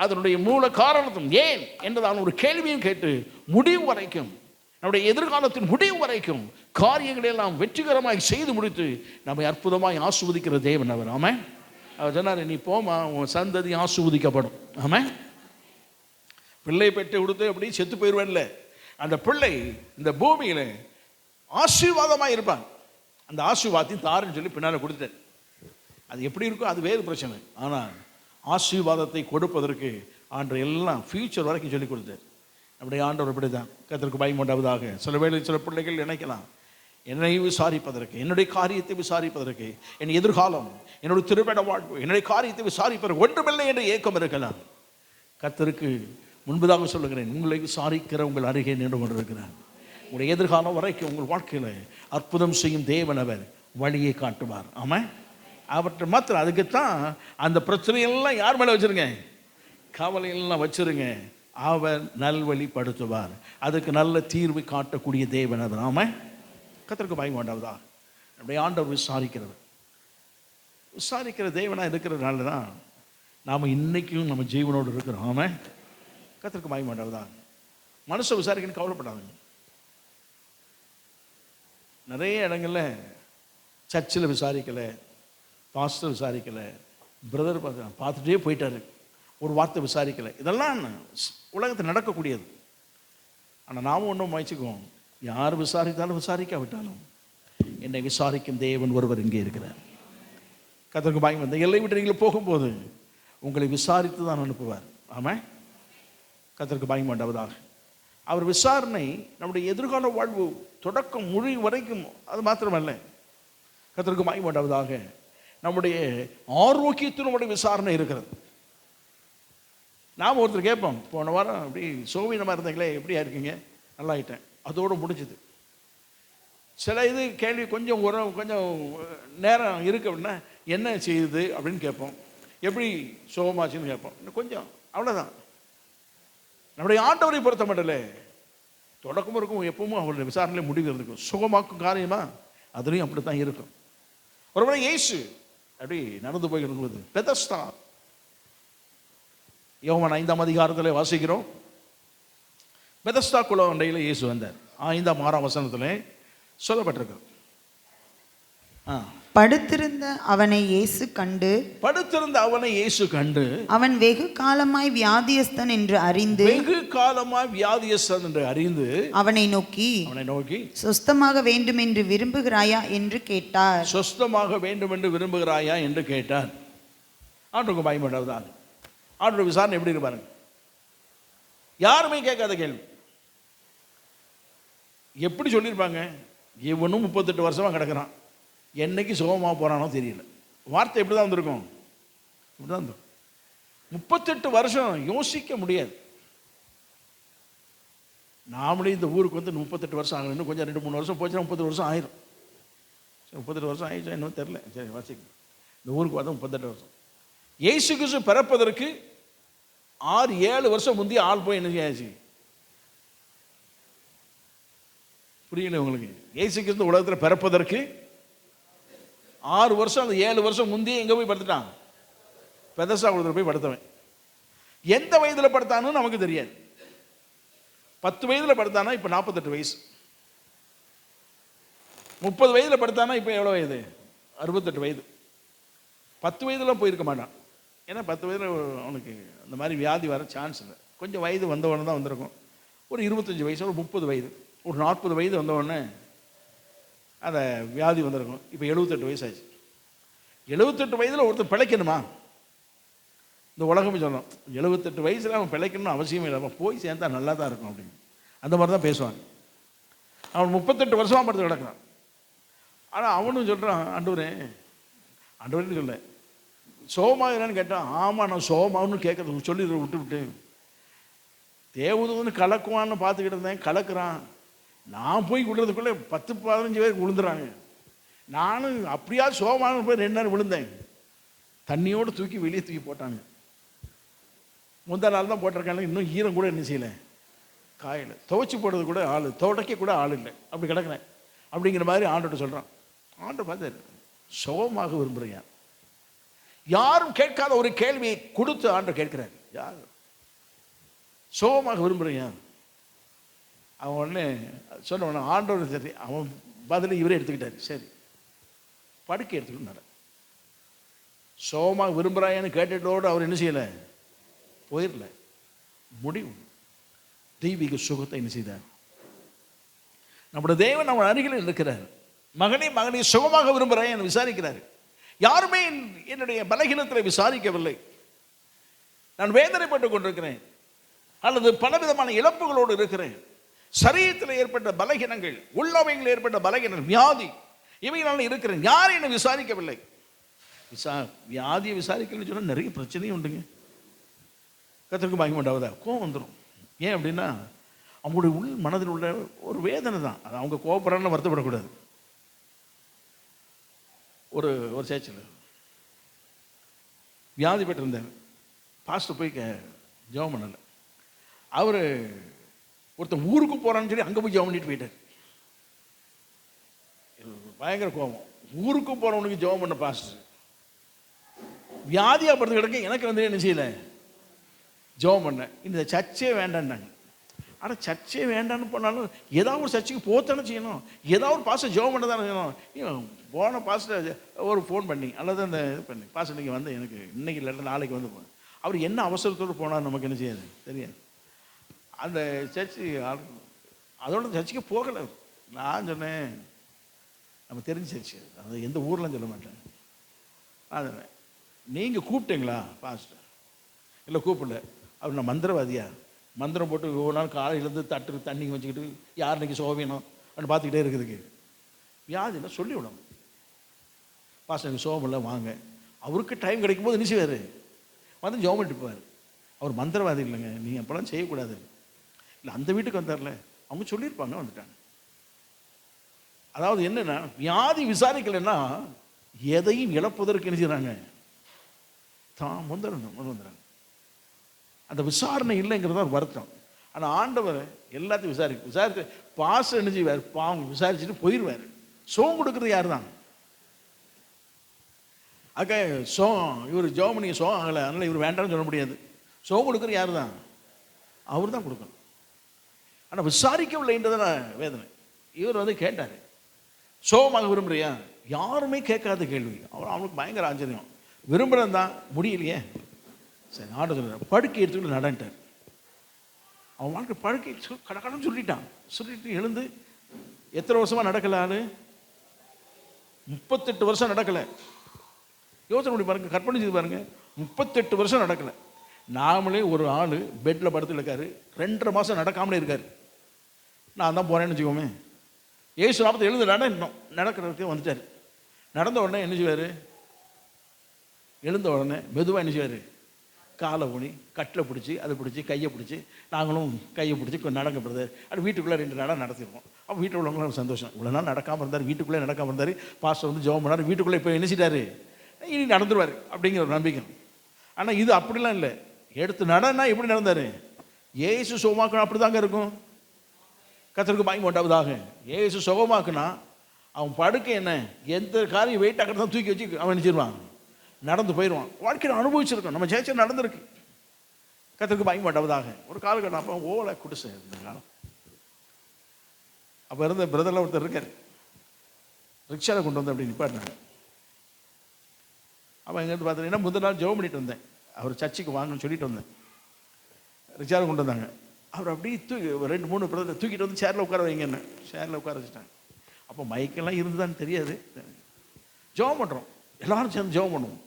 அதனுடைய மூல காரணத்தும் ஏன் என்றதான ஒரு கேள்வியும் கேட்டு முடிவு வரைக்கும், நம்முடைய எதிர்காலத்தின் முடிவு வரைக்கும் காரியங்களை எல்லாம் வெற்றிகரமாய் செய்து முடித்து நம்மை அற்புதமாய் ஆசீர்வதிக்கிற தேவன் அவர். ஆமாம், அவர் சொன்னார், நீ போமா, உன் சந்ததி ஆசீர்வதிக்கப்படும். ஆமாம், பிள்ளை பெற்று கொடுத்து அப்படி செத்து போயிடுவேன்ல, அந்த பிள்ளை இந்த பூமியில் ஆசீர்வாதமாக இருப்பான். அந்த ஆசீர்வாதத்தையும் தாருன்னு சொல்லி பின்னால் கொடுத்தேன். அது எப்படி இருக்கும் அது வேறு பிரச்சனை. ஆனால் ஆசீர்வாதத்தை கொடுப்பதற்கு ஆண்டு எல்லாம் ஃபியூச்சர் வரைக்கும் சொல்லிக் கொடுத்தார். நம்முடைய ஆண்டவர் இப்படி தான். கர்த்தருக்கு பயம் உண்டாவதாக. சில வேளை சில பிள்ளைகள் நினைக்கலாம், என்னை விசாரிப்பதற்கு, என்னுடைய காரியத்தை விசாரிப்பதற்கு, என் எதிர்காலம், என்னுடைய திருமண வாழ்வு, என்னுடைய காரியத்தை விசாரிப்பதற்கு ஒன்றுமில்லை என்ற ஏக்கம் இருக்கலாம். கர்த்தருக்கு முன்பதாக சொல்லுகிறேன், உங்களை விசாரிக்கிற உங்கள் அருகே நின்று கொண்டிருக்கிறார். உங்களுடைய எதிர்காலம் வரைக்கும் உங்கள் வாழ்க்கையில் அற்புதம் செய்யும் தேவன் அவர் வழியை காட்டுவார். ஆமாம், அவற்றை மாத்திரம் அதுக்குத்தான் அந்த பிரச்சனையெல்லாம் யார் மேலே வச்சுருங்க, கவலையெல்லாம் வச்சுருங்க. அவர் நல்வழிப்படுத்துவார். அதுக்கு நல்ல தீர்வு காட்டக்கூடிய தேவன் அவர். ஆமாம், கர்த்தருக்கு பயம் வேண்டாவதா? நம்முடைய ஆண்டவர் விசாரிக்கிற தேவனாக இருக்கிறதுனால தான் நாம் இன்றைக்கும் நம்ம ஜீவனோடு இருக்கிறோம். ஆமாம், கர்த்தருக்கு பயம் வேண்டாவதா? மனுஷன் விசாரிக்கணும்னு கவலைப்படாதுங்க. நிறைய இடங்களில் சர்ச்சில் விசாரிக்கலை, பாஸ்டர் விசாரிக்கலை, பிரதர் பார்த்துட்டே போயிட்டாரு, ஒரு வார்த்தை விசாரிக்கலை. இதெல்லாம் உலகத்தில் நடக்கக்கூடியது. ஆனால் நாம் ஒன்றும் முயற்சிக்குவோம், யார் விசாரித்தாலும் விசாரிக்காவிட்டாலும் என்னை விசாரிக்கும் தேவன் ஒருவர் இங்கே இருக்கிறார். கர்த்தருக்கு பயம். இந்த எல்லை விட்டு நீங்கள் போகும்போது உங்களை விசாரித்து தான் அனுப்புவார். ஆமாம், கர்த்தருக்கு பயம் வேண்டாவதாக. அவர் விசாரணை நம்முடைய எதிர்கால வாழ்வு தொடக்கம் முடிவு வரைக்கும் அது மாத்திரமல்ல, கர்த்தருக்கு பயம் வேண்டாவதாக, நம்முடைய ஆரோக்கியத்தினுடைய விசாரணை இருக்கிறது. நாம் ஒருத்தர் கேட்போம், போன வாரம் அப்படி சோவினமாக இருந்தீங்களே, எப்படியா இருக்கீங்க? நல்லா ஆயிட்டேன், அதோடு முடிஞ்சுது. சில இது கேள்வி கொஞ்சம் நேரம் இருக்குது அப்படின்னா, என்ன செய்யுது அப்படின்னு கேட்போம், எப்படி சோகமாச்சுன்னு கேட்போம், இன்னும் கொஞ்சம், அவ்வளோதான். நம்முடைய ஆண்டவரை பொறுத்த மட்டும் தொடக்கமும் இருக்கும், எப்பவும் அவருடைய விசாரணையில் முடிவு இருக்கும். சுகமாக்கும் காரியமா அதுலேயும் அப்படி தான் இருக்கும். ஒருவேளை இயேசு அப்படி நடந்து போயிருக்கும்போது பெதஸ்தா, யோவான் 5ஆம் அதிகாரத்தில் வாசிக்கிறோம், பெதஸ்தா குளம் அண்டையில் இயேசு வந்தார். 5ஆம் 6ஆம் வசனத்தில் சொல்லப்பட்டிருக்கு. படுத்திருந்த அவனை இயேசு கண்டு அவன் வெகு காலமாய் வியாதியஸ்தன் என்று அறிந்து அவனை நோக்கி சொஸ்தமாக வேண்டும் என்று விரும்புகிறாயா என்று கேட்டார். ஆண்டவருக்கு பயப்படாதான். ஆண்டவர் விசாரணை எப்படி இருப்பாரு? யாருமே கேட்காத கேள்வி. எப்படி சொல்லியிருப்பாங்க? இவனும் 38 வருஷமா கிடக்கிறான், என்னைக்கு சுகமாக போகிறானோ தெரியல. வார்த்தை எப்படி தான் வந்திருக்கும்? இப்படி தான் இருந்திருக்கும். 38 வருஷம் யோசிக்க முடியாது. நாமளே இந்த ஊருக்கு வந்து 38 வருஷம் ஆகணும், இன்னும் கொஞ்சம் 2-3 வருஷம் போச்சுன்னா 30 வருஷம் ஆயிரும். சரி, 38 வருஷம் ஆயிடுச்சா இன்னும் தெரில. சரி, வாசிக்க இந்த ஊருக்கு வந்து 38 வருஷம். இயேசு கிறிஸ்து பிறப்பதற்கு 6-7 வருஷம் முந்தைய ஆள் போய் என்ன செய்யாச்சு? புரியல உங்களுக்கு? இயேசு கிறிஸ்து உலகத்தில் பிறப்பதற்கு 6 வருஷம், அந்த 7 வருஷம் முந்தைய எங்கே போய் படுத்துட்டான்? பெதஸ்தா குளத்தில் போய் படுத்தவன். எந்த வயதில் படுத்தான்னு நமக்கு தெரியாது. 10 வயதில் படுத்தானா இப்போ 48 வயசு. 30 வயதில் படுத்தானா இப்போ எவ்வளோ வயது? 68 வயது. 10 வயதில் போயிருக்க மாட்டான். ஏன்னா 10 வயதில் அவனுக்கு அந்த மாதிரி வியாதி வர சான்ஸ் இல்லை. கொஞ்சம் வயது வந்தவொடனே தான் வந்திருக்கும். ஒரு 25 வயசு, ஒரு 30 வயது, ஒரு 40 வயது வந்தவுடனே அந்த வியாதி வந்திருக்கும். இப்போ 78 வயசு ஆச்சு. 78 வயதில் ஒருத்தர் பிழைக்கணுமா? இந்த உலகமே சொல்லணும், 78 வயசில் அவன் பிழைக்கணும்னு அவசியமே இல்லை, அவன் போய் சேர்ந்தா நல்லா தான் இருக்கும் அப்படின்னு. அந்த மாதிரி தான் பேசுவாங்க. அவன் 38 வருஷமாக படுத்து கிடக்கிறான். ஆனால் அவனும் சொல்கிறான், ஆண்டவரே ஆண்டவர்னு சொல்ல, சோகமாகிறான்னு கேட்டால் ஆமாம் நான் சோகமாகனு கேட்கறது சொல்லி விட்டு தேவதூதன்னு கலக்குவான்னு பார்த்துக்கிட்டு இருந்தேன், கலக்குறான். நான் போய் விழுறதுக்குள்ளே 10-15 பேருக்கு விழுந்துறாங்க. நானும் அப்படியா சோகமாக போய் 2 நேரம் விழுந்தேன். தண்ணியோடு தூக்கி வெளியே தூக்கி போட்டாங்க. முந்தா நாள் தான் போட்டிருக்காங்க, இன்னும் ஈரம் கூட என்ன செய்யலை, காயில். துவைச்சி போடுறது கூட ஆள், துடைக்க கூட ஆள் இல்லை, அப்படி கிடக்குறேன் அப்படிங்கிற மாதிரி ஆண்டோட்ட சொல்கிறான். ஆண்டை பார்த்தாரு, சுகமாக விரும்புகிறேன். யாரும் கேட்காத ஒரு கேள்வியை கொடுத்து ஆண்டை கேட்கிறார். யார் சுகமாக விரும்புகிறேன்? அவன் உடனே சொன்ன ஆண்டவர் சரி, அவன் பதில் இவரே எடுத்துக்கிட்டார். சரி படுக்கை எடுத்துக்கிட்டார். சுகமாக விரும்புகிறாயன்னு கேட்டுட்டோடு அவர் என்ன செய்யலை, போயிடல. முடிவு தெய்வீக சுகத்தை என்ன செய்தார். நம்முடைய தேவன் அவன் அருகில் இருக்கிறார். மகனே சுகமாக விரும்புகிறாய் என்று விசாரிக்கிறார். யாருமே என்னுடைய பலகீனத்தில் விசாரிக்கவில்லை. நான் வேதனைப்பட்டு கொண்டிருக்கிறேன், அல்லது பலவிதமான இழப்புகளோடு இருக்கிறேன். சரீரத்தில் ஏற்பட்ட பலகீனங்கள், உள்ளவையில் ஏற்பட்ட பலகீனங்கள், வியாதி, இவைகளால் இருக்கிறேன். யாரும் என்னை விசாரிக்கவில்லை. வியாதியை விசாரிக்கலன்னு சொன்னால் நிறைய பிரச்சனையும் உண்டுங்க. கர்த்தருக்கு மகிமை உண்டாவதா? கோபம் வந்துடும். ஏன் அப்படின்னா அவங்களுடைய உள் மனதில் உள்ள ஒரு வேதனை தான். அது அவங்க கோபப்படுறான்னு வருத்தப்படக்கூடாது. ஒரு சேர்ச்சில் வியாதி பெற்றிருந்தார். பாஸ்டர் போய் ஜெபம் பண்ணலை. அவர் ஒருத்தன் ஊருக்கு போகிறான்னு சொல்லி அங்கே போய் ஜெபம் பண்ணிட்டு போயிட்டார். பயங்கர கோபம். ஊருக்கு போகிறவனுக்கு ஜெபம் பண்ண பாஸ்டர் வியாதியாக படுத்து கிடக்க எனக்கு வந்து என்ன செய்யலை, ஜெபம் பண்ணேன். இந்த சர்ச்சே வேண்டான்னாங்க. ஆனால் சர்ச்சே வேண்டான்னு போனாலும் ஏதாவது ஒரு சர்ச்சுக்கு போத்தானே செய்யணும், ஏதாவது ஒரு பாஸ்டர் ஜெபம் பண்ண தானே செய்யணும். போன பாஸ்டர் ஒரு ஃபோன் பண்ணி அல்லது அந்த இது பண்ணி, பாஸ்டர் நீங்கள் வந்து எனக்கு இன்னைக்கு இல்லை நாளைக்கு வந்து போகணும். அவர் என்ன அவசரத்தோடு போனால் நமக்கு என்ன செய்யாது தெரியாது. அந்த சர்ச்சு அதோட சர்ச்சுக்கு போகலை. நான் சொன்னேன் நம்ம தெரிஞ்ச சர்ச்சு, அது எந்த ஊர்லாம் சொல்ல மாட்டேன். அதனால் நீங்கள் கூப்பிட்டீங்களா பாஸ்டர்? இல்லை கூப்பிடல. அவர் நான் மந்திரவாதியா, மந்திரம் போட்டு ஒவ்வொரு நாள் காலையிலேருந்து தட்டு தண்ணி வச்சுக்கிட்டு யார் இன்றைக்கி சோகணும் அப்படின்னு பார்த்துக்கிட்டே இருக்குதுக்கு. வியாதினா சொல்லி விடணும், பாஸ்டர் எனக்கு சோகம் இல்லை வாங்க. அவருக்கு டைம் கிடைக்கும் போது நினைச்சுவார், வந்து ஜோம் பண்ணிட்டு போவார். அவர் மந்திரவாதி இல்லைங்க, நீங்கள் அப்போலாம் செய்யக்கூடாது. இல்லை அந்த வீட்டுக்கு வந்தார்ல, அவங்க சொல்லியிருப்பாங்க வந்துட்டாங்க. அதாவது என்னென்னா வியாதி விசாரிக்கலைன்னா எதையும் இழப்பதற்கு என்ன செய்கிறாங்க, தான் வந்துடுறாங்க. அந்த விசாரணை இல்லைங்கிறது தான் வருத்தம். ஆனால் ஆண்டவர் எல்லாத்தையும் விசாரித்து பாஸ்டர் என்ன செய்வார், பாவம் விசாரிச்சுட்டு போயிடுவார். சோகம் கொடுக்குறது யார் தான்? அக்கா இவர் ஜோமனி சோகம் ஆகலை, அதனால் இவர் வேண்டாம்னு சொல்ல முடியாது. சோகம் கொடுக்குறது யார் தான்? அவர் தான் கொடுக்கணும். ஆனால் விசாரிக்கவில்லைன்றதான வேதனை. இவர் வந்து கேட்டார், சோகமாக விரும்புறியா? யாருமே கேட்காத கேள்வி. அவனுக்கு பயங்கர ஆச்சரியம். விரும்புகிறேன் தான், முடியலையே. சரி ஆர்டர் சொல்கிறார், படுக்கை எடுத்துக்கிட்டு நடன்ட்டார். அவன் வாழ்க்கை படுக்கை கடன்னு சொல்லிட்டு எழுந்து எத்தனை வருஷமாக நடக்கலை ஆள்? 38 வருஷம் நடக்கலை. யோசனை பண்ணி பாருங்க, கற்பனை செய்து பாருங்க. 38 வருஷம் நடக்கலை. நாமளே ஒரு ஆள் பெட்டில் படுத்து இருக்காரு, 2.5 மாதம் நடக்காமலே இருக்கார். நான் தான் போகிறேன்னு வச்சுக்கோமே. ஏசு நாற்பத்தி எழுந்து நடக்கிறதுக்கு வந்துட்டார். நடந்த உடனே என்ன செய்வார், எழுந்த உடனே மெதுவாக என்ன செய்வார், காலை ஊனி கட்டில் பிடிச்சி அதை பிடிச்சி கையை பிடிச்சி நாங்களும் கையை பிடிச்சி நடக்கப்படுது. அது வீட்டுக்குள்ளே 2 நாளாக நடத்திருக்கோம். அப்போ வீட்டில் உள்ளவங்களும் சந்தோஷம். இவ்வளோ நாள் நடக்காமல் இருந்தார், வீட்டுக்குள்ளே நடக்காமல் இருந்தார். பாஸ்டர் வந்து ஜெபம் பண்ணார், வீட்டுக்குள்ளே இப்போ நினைச்சிட்டாரு, இனி நடந்துருவார் அப்படிங்கிற ஒரு நம்பிக்கை. ஆனால் இது அப்படிலாம் இல்லை. எடுத்து நடனா எப்படி நடந்தார்? ஏசு சுகமாக்கணும் அப்படி தாங்க இருக்கும். கர்த்தருக்கு மகிமை உண்டாவதாக. ஏசு சுகமாக்குனா அவன் படுக்கை என்ன, எந்த காரியம் வெயிட் ஆக்கிறது தான் தூக்கி வச்சு அவன் நினச்சிடுவான், நடந்து போயிடுவான். வாழ்க்கையில் அனுபவிச்சிருக்கோம், நம்ம சேர்ச்சி நடந்திருக்கு. கர்த்தருக்கு மகிமை உண்டாவதாக. ஒரு காலகட்டம் அப்போ ஓலை குடிசை இருந்த காலம். அப்போ இருந்த பிரதரில் ஒருத்தர் இருக்கார், ரிக்ஷாவில் கொண்டு வந்து அப்படி நிப்பாட்டினாங்க. அப்போ எங்கேருந்து பார்த்தீங்கன்னா முதல் நாள் ஜெபம் பண்ணிட்டு வந்தேன், அவர் சர்ச்சுக்கு வாங்கன்னு சொல்லிட்டு வந்தேன். ரிக்ஷாவில் கொண்டு வந்தாங்க. அவர் அப்படியே 2-3 பிரதர் தூக்கிட்டு வந்து சேரில் உட்கார வைங்கன்னு சேரில் உட்கார வச்சுட்டாங்க. அப்போ மைக்கெல்லாம் இருந்துதான்னு தெரியாது. ஜெபம் பண்ணுறோம், எல்லாரும் சேர்ந்து ஜெபம் பண்ணுவோம்.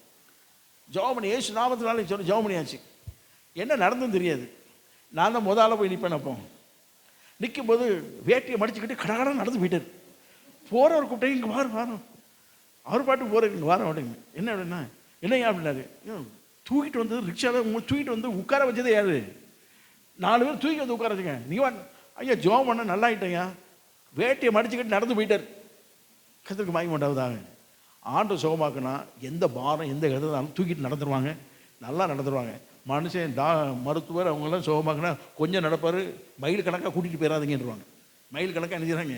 ஜெபம் பண்ணி ஏசு நாமத்தினால சொல்லி ஜெபம் பண்ணியாச்சு. என்ன நடந்துன்னு தெரியாது. நான் தான் முதல்ல போய் நிற்பேன். அப்போ நிற்கும்போது வேட்டியை மடிச்சுக்கிட்டு கடகடன்னு நடந்து போயிட்டார். போகிறவர் கூப்பிட்டே இங்கே வாரம் அவர் பாட்டுக்கு போகிறீங்க வாரம் அப்படிங்க. என்ன அப்படின்னா என்னையா அப்படின்னாரு. தூக்கிட்டு வந்தது ரிக்ஷாவில் தூக்கிட்டு வந்து உட்கார வச்சதே யாரு? 4 பேர் தூக்கி வந்து உட்கார வச்சுங்க. நீ வா ஐயா ஜோம் பண்ண நல்லா ஆகிட்டேயா. வேட்டியை மடிச்சுக்கிட்டு நடந்து போயிட்டார். கத்திற்கு மகிமை உண்டாவதாக. ஆண்டு சுகமாக்குனா எந்த பாரம் எந்த கருதாலும் தூக்கிட்டு நடந்துருவாங்க, நல்லா நடந்துருவாங்க. மனுஷன் மருத்துவர் அவங்களாம் சுகமாக்குனா கொஞ்சம் நடப்பார், மைல் கணக்காக கூட்டிகிட்டு போயிடாதீங்கன்றாங்க. மைல் கணக்காக நினைக்கிறாங்க.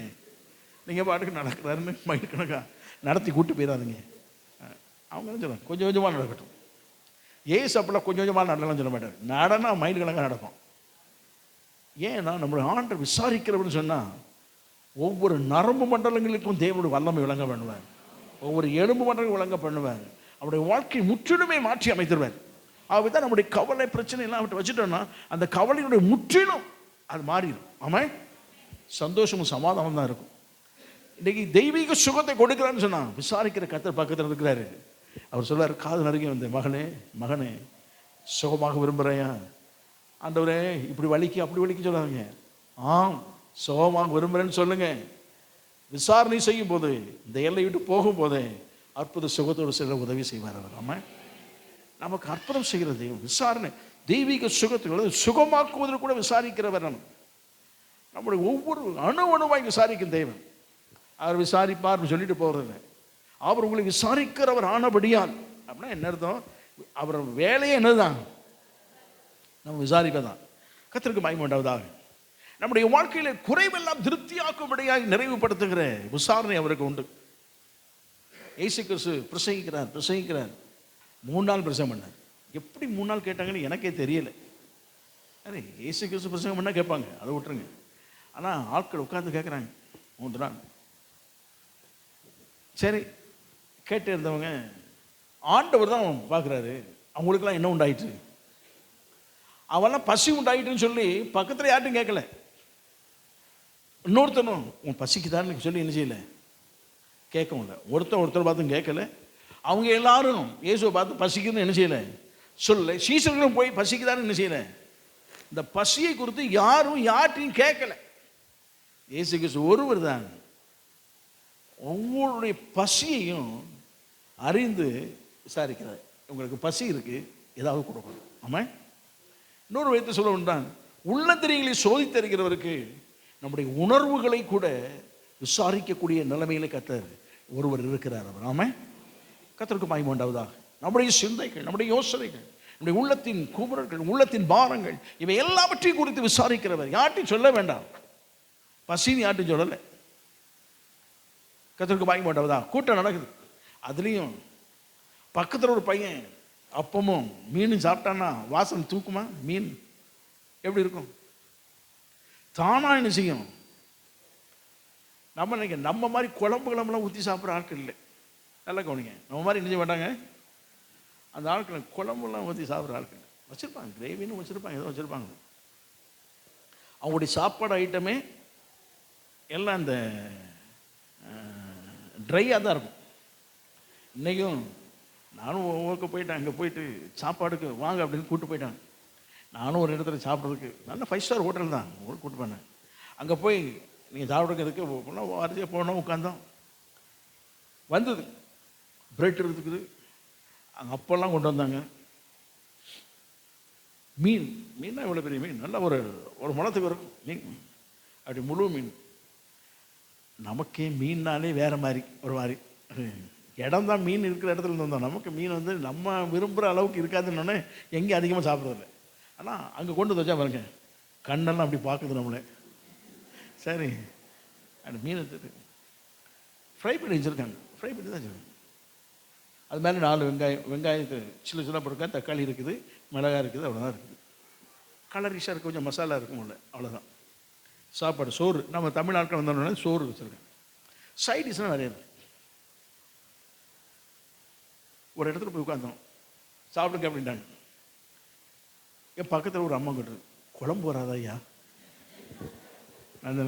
நீங்கள் பாட்டுக்கு நடக்கிறாருன்னு மைல் கணக்காக நடத்தி கூப்பிட்டு போயிடாதீங்க. அவங்க என்ன சொல்லுவாங்க, கொஞ்சம் கொஞ்சமாக நடக்கட்டும். ஏசு அப்பெல்லாம் கொஞ்சம் கொஞ்சமாக நடக்கலாம் சொல்ல மாட்டார். நடனா மைல் கணக்காக நடக்கும். ஏன்னா நம்மளை ஆண்டை விசாரிக்கிறவன்னு சொன்னால் ஒவ்வொரு நரம்பு மண்டலங்களுக்கும் தேவனுடைய வல்லமை விளங்க பண்ணுவார். ஒவ்வொரு எலும்பு மண்டலம் விளங்க பண்ணுவார். அவருடைய வாழ்க்கை முற்றிலுமே மாற்றி அமைத்திருவார். ஆகவே தான் நம்முடைய கவலை பிரச்சனை எல்லாம் அவர்கிட்ட வச்சுட்டோம்னா அந்த கவலையுடைய முற்றிலும் அது மாறிடும். ஆமாம், சந்தோஷமும் சமாதானம் தான் இருக்கும். இன்றைக்கி தெய்வீக சுகத்தை கொடுக்குறான்னு சொன்னால் விசாரிக்கிற கர்த்தர் பக்கத்தில் இருக்கிறாரு. அவர் சொல்வார், காது நறுக்கி வந்து மகனே மகனே சுகமாக விரும்புகிறேயா? ஆண்டவரே இப்படி வலிக்கு அப்படி வலிக்கு சொல்லாதீங்க. சுகமாக விரும்புகிறேன்னு சொல்லுங்க. விசாரணை செய்யும் போது இந்த எல்லை விட்டு போகும்போதே அற்புத சுகத்தோடு செல்ல உதவி செய்வார் அவர். ஆமாம், நமக்கு அற்புதம் செய்கிறது விசாரணை. தெய்வீக சுகத்தை சுகமாக்குவதில் கூட விசாரிக்கிறவர். நம்முடைய ஒவ்வொரு அணுவாய் விசாரிக்கும் தெய்வம். அவர் விசாரிப்பார் சொல்லிட்டு போகிறது. அவர் உங்களை விசாரிக்கிறவர் ஆனபடியால் அப்படின்னா என்ன அர்த்தம்? அவர் வேலையே என்னதுதான்? நம்ம விசாரிப்பதான். கர்த்தருக்கு மகிமை உண்டாவதாக. நம்முடைய வாழ்க்கையில குறைவெல்லாம் திருப்தியாக்கும்படியாக நிறைவுபடுத்துகிற விசாரணை அவருக்கு உண்டு. இயேசு கிறிஸ்து பிரசங்கிக்கிறார் 3 நாள் பிரசங்கம் பண்ணார். எப்படி 3 நாள் கேட்டாங்கன்னு எனக்கே தெரியல. அரே இயேசு கிறிஸ்து பிரசங்கம் பண்ணால் கேட்பாங்க, அதை விட்டுருங்க. ஆனால் ஆட்கள் உட்கார்ந்து கேட்குறாங்க 3 நாள். சரி, கேட்டு இருந்தவங்க ஆண்டவர் தான் பார்க்குறாரு. அவங்களுக்கெல்லாம் என்ன உண்டாயிற்று? அவெல்லாம் பசி உண்டாயிட்டுன்னு சொல்லி பக்கத்தில் யார்ட்டும் கேட்கல. இன்னொருத்தனும் உன் பசிக்குதான்னு சொல்லி என்ன செய்யலை, கேட்கவும் இல்லை. ஒருத்தர் பார்த்தும் கேட்கல. அவங்க எல்லாரும் இயேசுவை பார்த்து பசிக்குதுன்னு என்ன செய்யலை சொல்லலை. சீசர்களும் போய் பசிக்குதான்னு என்ன செய்யலை. இந்த பசியை குறித்து யாரும் யார்ட்டையும் கேட்கல. இயேசு கிறிஸ்து ஒருவர் தான் ஒவ்வொருடைய பசியையும் அறிந்து விசாரிக்கிறார். உங்களுக்கு பசி இருக்கு, ஏதாவது கொடுக்கணும். ஆமாம், இன்னொரு விதத்தை சொல்ல வேண்டாம், உள்ளந்தரியங்களை சோதித்தறிகிறவருக்கு நம்முடைய உணர்வுகளை கூட விசாரிக்கக்கூடிய நிலைமையில கர்த்தர் ஒருவர் இருக்கிறார் அவர். ஆமாம், கர்த்தருக்கு மகிமை உண்டாவதாக. நம்முடைய சிந்தைகள், நம்முடைய யோசனைகள், நம்முடைய உள்ளத்தின் குமுறல்கள், உள்ளத்தின் பாரங்கள், இவை எல்லாவற்றையும் குறித்து விசாரிக்கிறவர். யார்ட்டையும் சொல்ல வேண்டாம். பசின்னு யார்ட்டையும் சொல்லலை. கர்த்தருக்கு மகிமை உண்டாவதாக. கூட்டம் நடக்குது. அதுலேயும் பக்கத்தில் ஒரு பையன் அப்பமும் மீன் சாப்பிட்டான்னா வாசனை தூக்குமா? மீன் எப்படி இருக்கும்? தானா என்ன செய்யும்? நம்ம நினைக்க நம்ம மாதிரி குழம்புலாம் ஊற்றி சாப்பிட்ற ஆட்கள் இல்லை. நல்லா கவனிங்க. நம்ம மாதிரி என்ன செய்ய மாட்டாங்க. அந்த ஆட்கள் குழம்புலாம் ஊற்றி சாப்பிட்ற ஆட்கள் வச்சுருப்பாங்க. கிரேவின்னு வச்சுருப்பாங்க, ஏதோ வச்சுருப்பாங்க. அவங்களுடைய சாப்பாடு ஐட்டமே எல்லாம் இந்த ட்ரையாக தான் இருக்கும். இன்றைக்கும் நானும் ஒவ்வொருக்க போயிட்டேன். அங்கே போயிட்டு சாப்பாடுக்கு வாங்க அப்படின்னு கூப்பிட்டு போயிட்டாங்க. நானும் ஒரு இடத்துல சாப்பிட்றதுக்கு நல்ல 5 ஸ்டார் ஹோட்டல் தான் கூப்பிட்டு போனேன். அங்கே போய் நீங்கள் சாப்பிட்றதுக்கு போனால் வாரியாக போனோம், உட்காந்தோம். வந்தது பிரெட் இருக்குது. அங்கே அப்பெல்லாம் கொண்டு வந்தாங்க. மீன்னா இவ்வளோ பெரிய மீன், நல்லா ஒரு முளத்துக்கு வரும் மீன், அப்படி முழு மீன். நமக்கே மீன்னாலே வேறு மாதிரி ஒரு மாதிரி இடம் தான் மீன் இருக்கிற இடத்துல இருந்தோம். நமக்கு மீன் வந்து நம்ம விரும்புகிற அளவுக்கு இருக்காதுன்னொன்னே எங்கேயும் அதிகமாக சாப்பிட்றதில்ல. ஆனால் அங்கே கொண்டு வச்சா பாருங்க, கண்ணெல்லாம் அப்படி பார்க்குது நம்மளே. சரி, அந்த மீன் எடுத்துட்டு ஃப்ரை பண்ணி வச்சுருக்காங்க. ஃப்ரை பண்ணி தான் வச்சுருக்காங்க. அது மேலே 4 வெங்காயத்தை சின்ன போட்டுருக்கா, தக்காளி இருக்குது, மிளகாய் இருக்குது, அவ்வளோதான் இருக்குது. கலரிஷாக இருக்குது, கொஞ்சம் மசாலா இருக்கும் உள்ள, அவ்வளோதான். சாப்பாடு சோறு, நம்ம தமிழ் ஆட்கள் வந்தோடனே சோறு வச்சுருக்கேன். சைடிஷ்லாம் நிறைய இருக்குது. ஒரு இடத்துல போய் உட்காந்தோம், சாப்பிடுங்க அப்படின்ட்டாங்க. என் பக்கத்தில் ஒரு அம்மா கிட்ட குழம்பு வராதா ஐயா? அந்த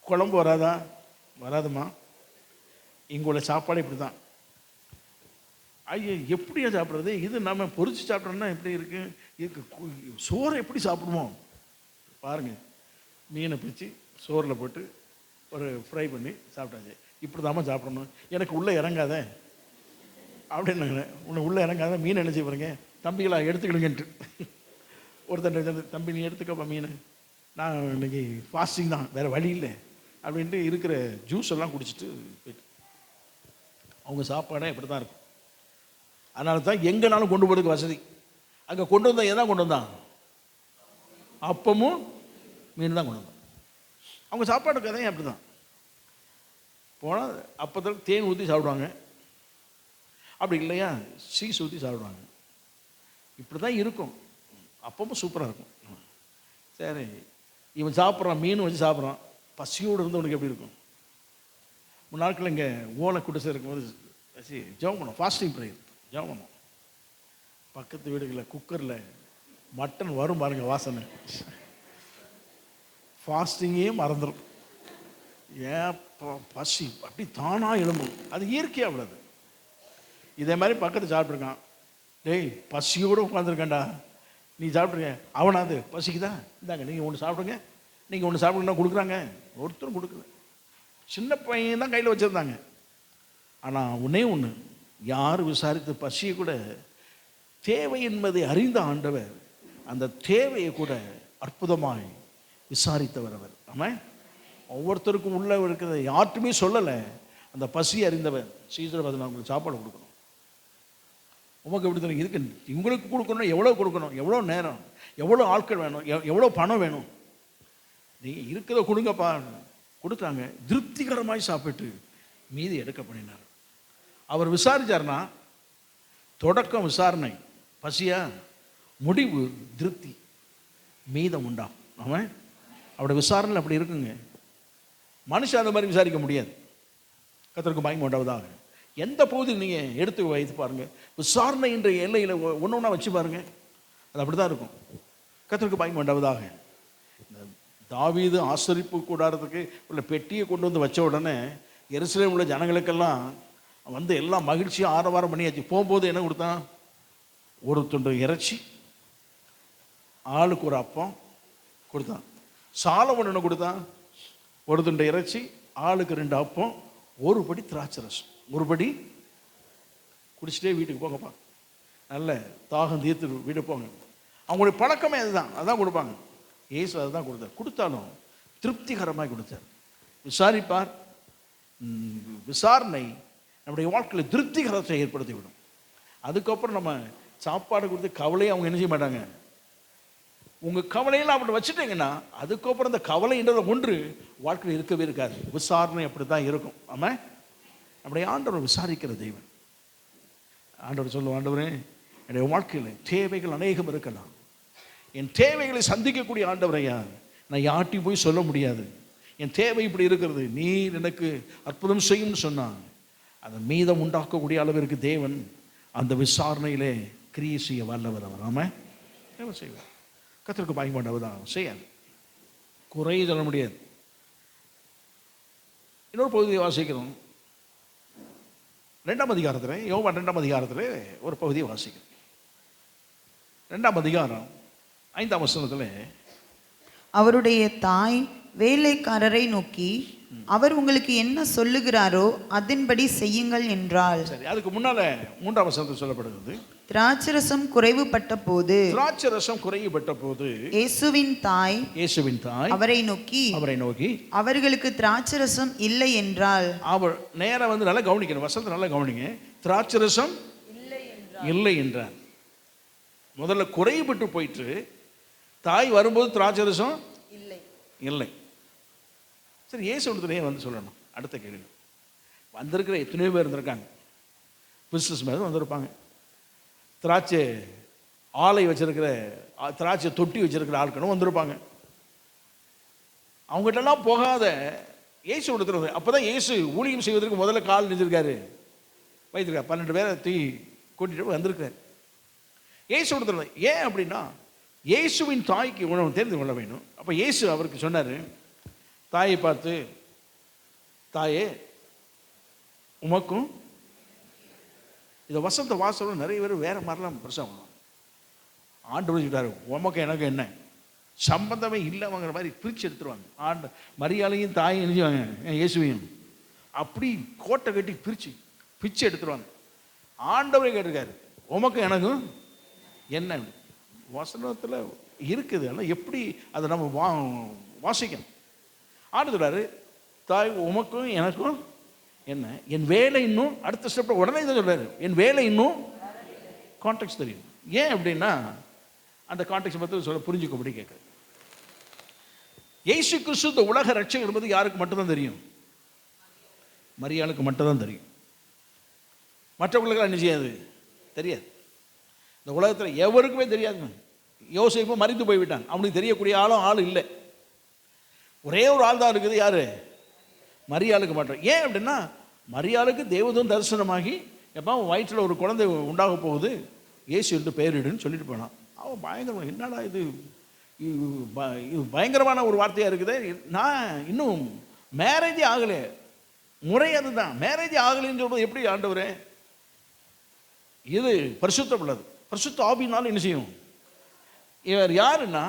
குழம்பு வராதா? வராதுமா, இங்குள்ள சாப்பாடு இப்படி தான். ஐயா எப்படியா சாப்பிட்றது? இது நம்ம பொரிச்சு சாப்பிட்றோன்னா எப்படி இருக்கு? இதுக்கு சோறு எப்படி சாப்பிடுவோம் பாருங்கள். மீனை பிடிச்சி சோறில் போட்டு ஒரு ஃப்ரை பண்ணி சாப்பிட்டாச்சு. இப்படி தாம்மா சாப்பிடணும், எனக்கு உள்ளே இறங்காத அப்படின்னாங்க. உன்னை உள்ளே இறங்காத மீன் என்ன செய்ய போகிறீங்க, தம்பிகளா எடுத்துக்கிடுங்கன்ட்டு. ஒருத்தன் தம்பி நீ எடுத்துக்கப்பா மீன், நான் இன்னைக்கு ஃபாஸ்டிங் தான், வேறு வழி இல்லை அப்படின்ட்டு இருக்கிற ஜூஸ் எல்லாம் குடிச்சிட்டு போயிட்டு. அவங்க சாப்பாடே இப்படி தான் இருக்கும். அதனால தான் எங்கேனாலும் கொண்டு போகிறதுக்கு வசதி. அங்கே கொண்டு வந்தான் எதான் கொண்டு வந்தான், அப்பமும் மீன் தான் கொண்டு வந்தான். அவங்க சாப்பாடு கதையும் அப்படி தான். போனால் அப்பத்தில் தேன் ஊற்றி சாப்பிடுவாங்க, அப்படி இல்லையா சீஸ் ஊற்றி சாப்பிடுவாங்க. இப்படி தான் இருக்கும். அப்பவும் சூப்பராக இருக்கும். சரி, இவன் சாப்பிட்றான், மீன் வச்சு சாப்பிட்றான், பசியோடு இருந்தவனுக்கு எப்படி இருக்கும்? முன்னாட்கள் இங்கே ஓலை குடிசை இருக்கும்போது ஜெபம் பண்ணோம், ஃபாஸ்டிங் ப்ரேயர் ஜெபம் பண்ணோம். பக்கத்து வீடுகளில் குக்கரில் மட்டன் வரும் பாருங்க வாசனை, ஃபாஸ்டிங்கே மறந்துடும். ஏன் பசி அப்படி தானாக எழும்பும், அது இயற்கையாக உள்ளது. இதே மாதிரி பக்கத்து சாப்பிட்ருக்கான், டேய் பசியோடு உட்காந்துருக்கேன்டா, நீ சாப்பிட்ருங்க, அவனாது பசிக்குதா, இந்தாங்க நீங்கள் ஒன்று சாப்பிடுங்க, நீங்கள் ஒன்று சாப்பிடுங்கன்னா கொடுக்குறாங்க, ஒருத்தரும் கொடுக்கல. சின்ன பையன் தான் கையில் வச்சுருந்தாங்க. ஆனால் ஒன்றே ஒன்று, யார் விசாரித்த பசியை கூட தேவை என்பதை அறிந்த ஆண்டவர் அந்த தேவையை கூட அற்புதமாய் விசாரித்தவர் அவர். ஆமாம், ஒவ்வொருத்தருக்கும் உள்ள இருக்கிறத யார்ட்டுமே சொல்லலை. அந்த பசி அறிந்தவர் சீசர் பதில் அவங்களுக்கு சாப்பாடு கொடுக்கணும். உமக்கு எப்படி தெரியும் இருக்கு, இவங்களுக்கு கொடுக்கணும், எவ்வளோ கொடுக்கணும், எவ்வளோ நேரம், எவ்வளோ ஆட்கள் வேணும், எவ்வளோ பணம் வேணும், நீங்கள் இருக்கிறத கொடுங்கப்பா. கொடுத்தாங்க, திருப்திகரமாய் சாப்பிட்டு மீதி எடுக்க பண்ணினார். அவர் விசாரிச்சார்னா தொடக்கம் விசாரணை பசியா, முடிவு திருப்தி, மீதம் உண்டாம். அவன் அவருடைய விசாரணை அப்படி இருக்குங்க. மனுஷன் அந்த மாதிரி விசாரிக்க முடியாது. கர்த்தருக்கு மகிமை உண்டாவதாக. எந்த பகுதியில் நீங்கள் எடுத்து வைத்து பாருங்கள், விசாரணை என்ற எல்லையில் ஒன்று ஒன்றா வச்சு பாருங்கள், அது அப்படி தான் இருக்கும். கர்த்தருக்கு மகிமை உண்டாவதாக. இந்த தாவீது ஆசரிப்பு கூடாரத்துக்கு உள்ள பெட்டியை கொண்டு வந்து வச்ச உடனே எருசலேமில் உள்ள ஜனங்களுக்கெல்லாம் வந்து எல்லாம் மகிழ்ச்சியாக ஆரவாரம் பண்ணியாச்சு. போகும்போது என்ன கொடுத்தான், ஒரு துண்டு இறைச்சி, ஆளுக்கு ஒரு அப்பம் கொடுத்தான். சாலமோன் என்ன கொடுத்தான், ஒரு துண்டு இறைச்சி, ஆளுக்கு 2 அப்பம், ஒரு படி திராட்சை ரசம், ஒரு படி குடிச்சிட்டே வீட்டுக்கு போங்கப்பா, நல்ல தாகம் தீர்த்து வீடு போங்க. அவங்களுடைய பழக்கமே அதுதான், அதான் கொடுப்பாங்க. ஏசு அதுதான் கொடுத்தார். கொடுத்தாலும் திருப்திகரமாக கொடுத்தார். விசாரிப்பார். விசாரணை நம்முடைய வாழ்க்கையில் திருப்திகரத்தை ஏற்படுத்தி விடும். அதுக்கப்புறம் நம்ம சாப்பாடு கொடுத்து கவலையை அவங்க என்ன செய்ய மாட்டாங்க. உங்கள் கவலையெல்லாம் அப்படி வச்சுட்டீங்கன்னா அதுக்கப்புறம் அந்த கவலைன்றதை ஒன்று வாழ்க்கையில் இருக்கவே இருக்காது. விசாரணை அப்படி தான் இருக்கும். ஆமாம், நம்முடைய ஆண்டவர் விசாரிக்கிற தெய்வன். ஆண்டவர் சொல்லுவோம், ஆண்டவரே என்னுடைய வாழ்க்கையில் தேவைகள் அநேகம் இருக்கலாம், என் தேவைகளை சந்திக்கக்கூடிய ஆண்டவரையா நான் யார்ட்டையும் போய் சொல்ல முடியாது, என் தேவை இப்படி இருக்கிறது, நீர் எனக்கு அற்புதம் செய்யும்னு சொன்னான். அதை மீதம் உண்டாக்கக்கூடிய அளவிற்கு தேவன் அந்த விசாரணையிலே கிரியை செய்ய வல்லவர் அவர். ஆமாம், தேவன் செய்வார். கர்த்தருக்கு பயன்பட்டவர் தான் செய்யாது, குறைய சொல்ல முடியாது. இன்னொரு பகுதியை வாசிக்கிறோம், 2ஆம் அதிகாரத்தில், யோவான் 2ஆம் அதிகாரத்தில் ஒரு பகுதியை வாசிக்கிறோம். 2ஆம் அதிகாரம் 5ஆம் வசனத்தில், அவருடைய தாய் வேலைக்காரரை நோக்கி, அவர் உங்களுக்கு என்ன சொல்லுகிறாரோ அதன்படி செய்யுங்கள் என்றாள். சரி, அதுக்கு முன்னால 3ஆம் வசனத்தில் சொல்லப்படுகிறது, திராட்சரசம் குறைவுபட்ட போது, திராட்சரசம் குறைவுபட்ட போது இயேசுவின் தாய் அவரை நோக்கி அவர்களுக்கு திராட்சரசம் இல்லை என்றால். அவர் நேரம் வந்து நல்லா கவனிக்கணும், வசனத்தை நல்லா கவனிங்க. திராட்சரசம் இல்லை என்றார். முதல்ல குறைவுபட்டு போயிட்டு தாய் வரும்போது திராட்சரசம் இல்லை. சரி, இயேசு ஒருத்தரையே வந்து சொல்லணும். அடுத்த கேள்வி, வந்திருக்கிற எத்தனையோ பேர் இருந்திருக்காங்க, பிஸ்னஸ் மேலே வந்திருப்பாங்க, திராட்சை ஆலை வச்சிருக்கிற, திராட்சை தொட்டி வச்சிருக்கிற ஆட்களும் வந்திருப்பாங்க. அவங்ககிட்டலாம் போகாத இயேசு ஒருத்தர். அப்போ தான் இயேசு ஊழியம் செய்வதற்கு முதல்ல கால் நினைச்சிருக்காரு, வைத்திருக்காரு. 12 பேரை கூட்டிகிட்டு வந்திருக்காரு. இயேசு ஒருத்தர். ஏன் அப்படின்னா இயேசுவின் தாய்க்கு உணவு தெரிந்து கொள்ள வேணும். அப்போ இயேசு அவருக்கு சொன்னார், தாயை பார்த்து, தாயே உமக்கும், இதை வசந்த வாசலும் நிறைய பேர் வேறு மாதிரிலாம் பிரசவம் ஆண்டு சொல்லிட்டாரு, உமக்கு எனக்கு என்ன சம்பந்தமே இல்லைங்கிற மாதிரி பிரித்து எடுத்துருவாங்க. மரியாதையும் தாயும் எழுதிவாங்க, இயேசுவையும் அப்படி கோட்டை கட்டி பிச்சு எடுத்துருவாங்க. ஆண்டவரே கேட்டிருக்காரு, உமக்கும் எனக்கும் என்ன வசனத்தில் இருக்குது. ஆனால் எப்படி அதை நம்ம வாசிக்கணும்? ஆண்டுறாரு, தாய் உமக்கும் எனக்கும் என்ன, என் வேலை இன்னும், அடுத்த ஸ்டெப் உடனே தான் சொல்றாரு, என் வேலை இன்னும். கான்டெக்ஸ்ட் தெரியும். ஏன் அப்படின்னா அந்த கான்டெக்ஸ்ட் பற்றி சொல்ல புரிஞ்சுக்கும்படி கேட்குறது. இயேசு கிறிஸ்து இந்த உலக ரட்சகர் என்பது யாருக்கு மட்டும்தான் தெரியும்? மரியாளுக்கு மட்டும்தான் தெரியும். மற்றவர்களுக்கு என்ன செய்யாது? தெரியாது. இந்த உலகத்தில் எவருக்குமே தெரியாதுங்க. யோசேப்பு மரித்து போய்விட்டான், அவனுக்கு தெரியக்கூடிய ஆள் இல்லை. ஒரே ஒரு ஆள் தான் இருக்குது, யாரு? மரியாளுக்கு மட்டும். ஏன் அப்படின்னா மரியாளுக்கு தேவதூதன் தரிசனமாகி, எப்போ வயிற்றில் ஒரு குழந்தை உண்டாக போகுது, இயேசு என்று பெயரிடுன்னு சொல்லிட்டு போனான். அவன் பயங்கரமாக, என்னடா இது பயங்கரமான ஒரு வார்த்தையாக இருக்குது. நான் இன்னும் மேரேஜே ஆகலை, முறை அதுதான், மேரேஜே ஆகலைன்னு சொல்றது எப்படி ஆண்டவரே? இது பரிசுத்தம் உள்ளது, பரிசுத்த ஆவியினாலும் என்ன செய்யும்? இவர் யாருன்னா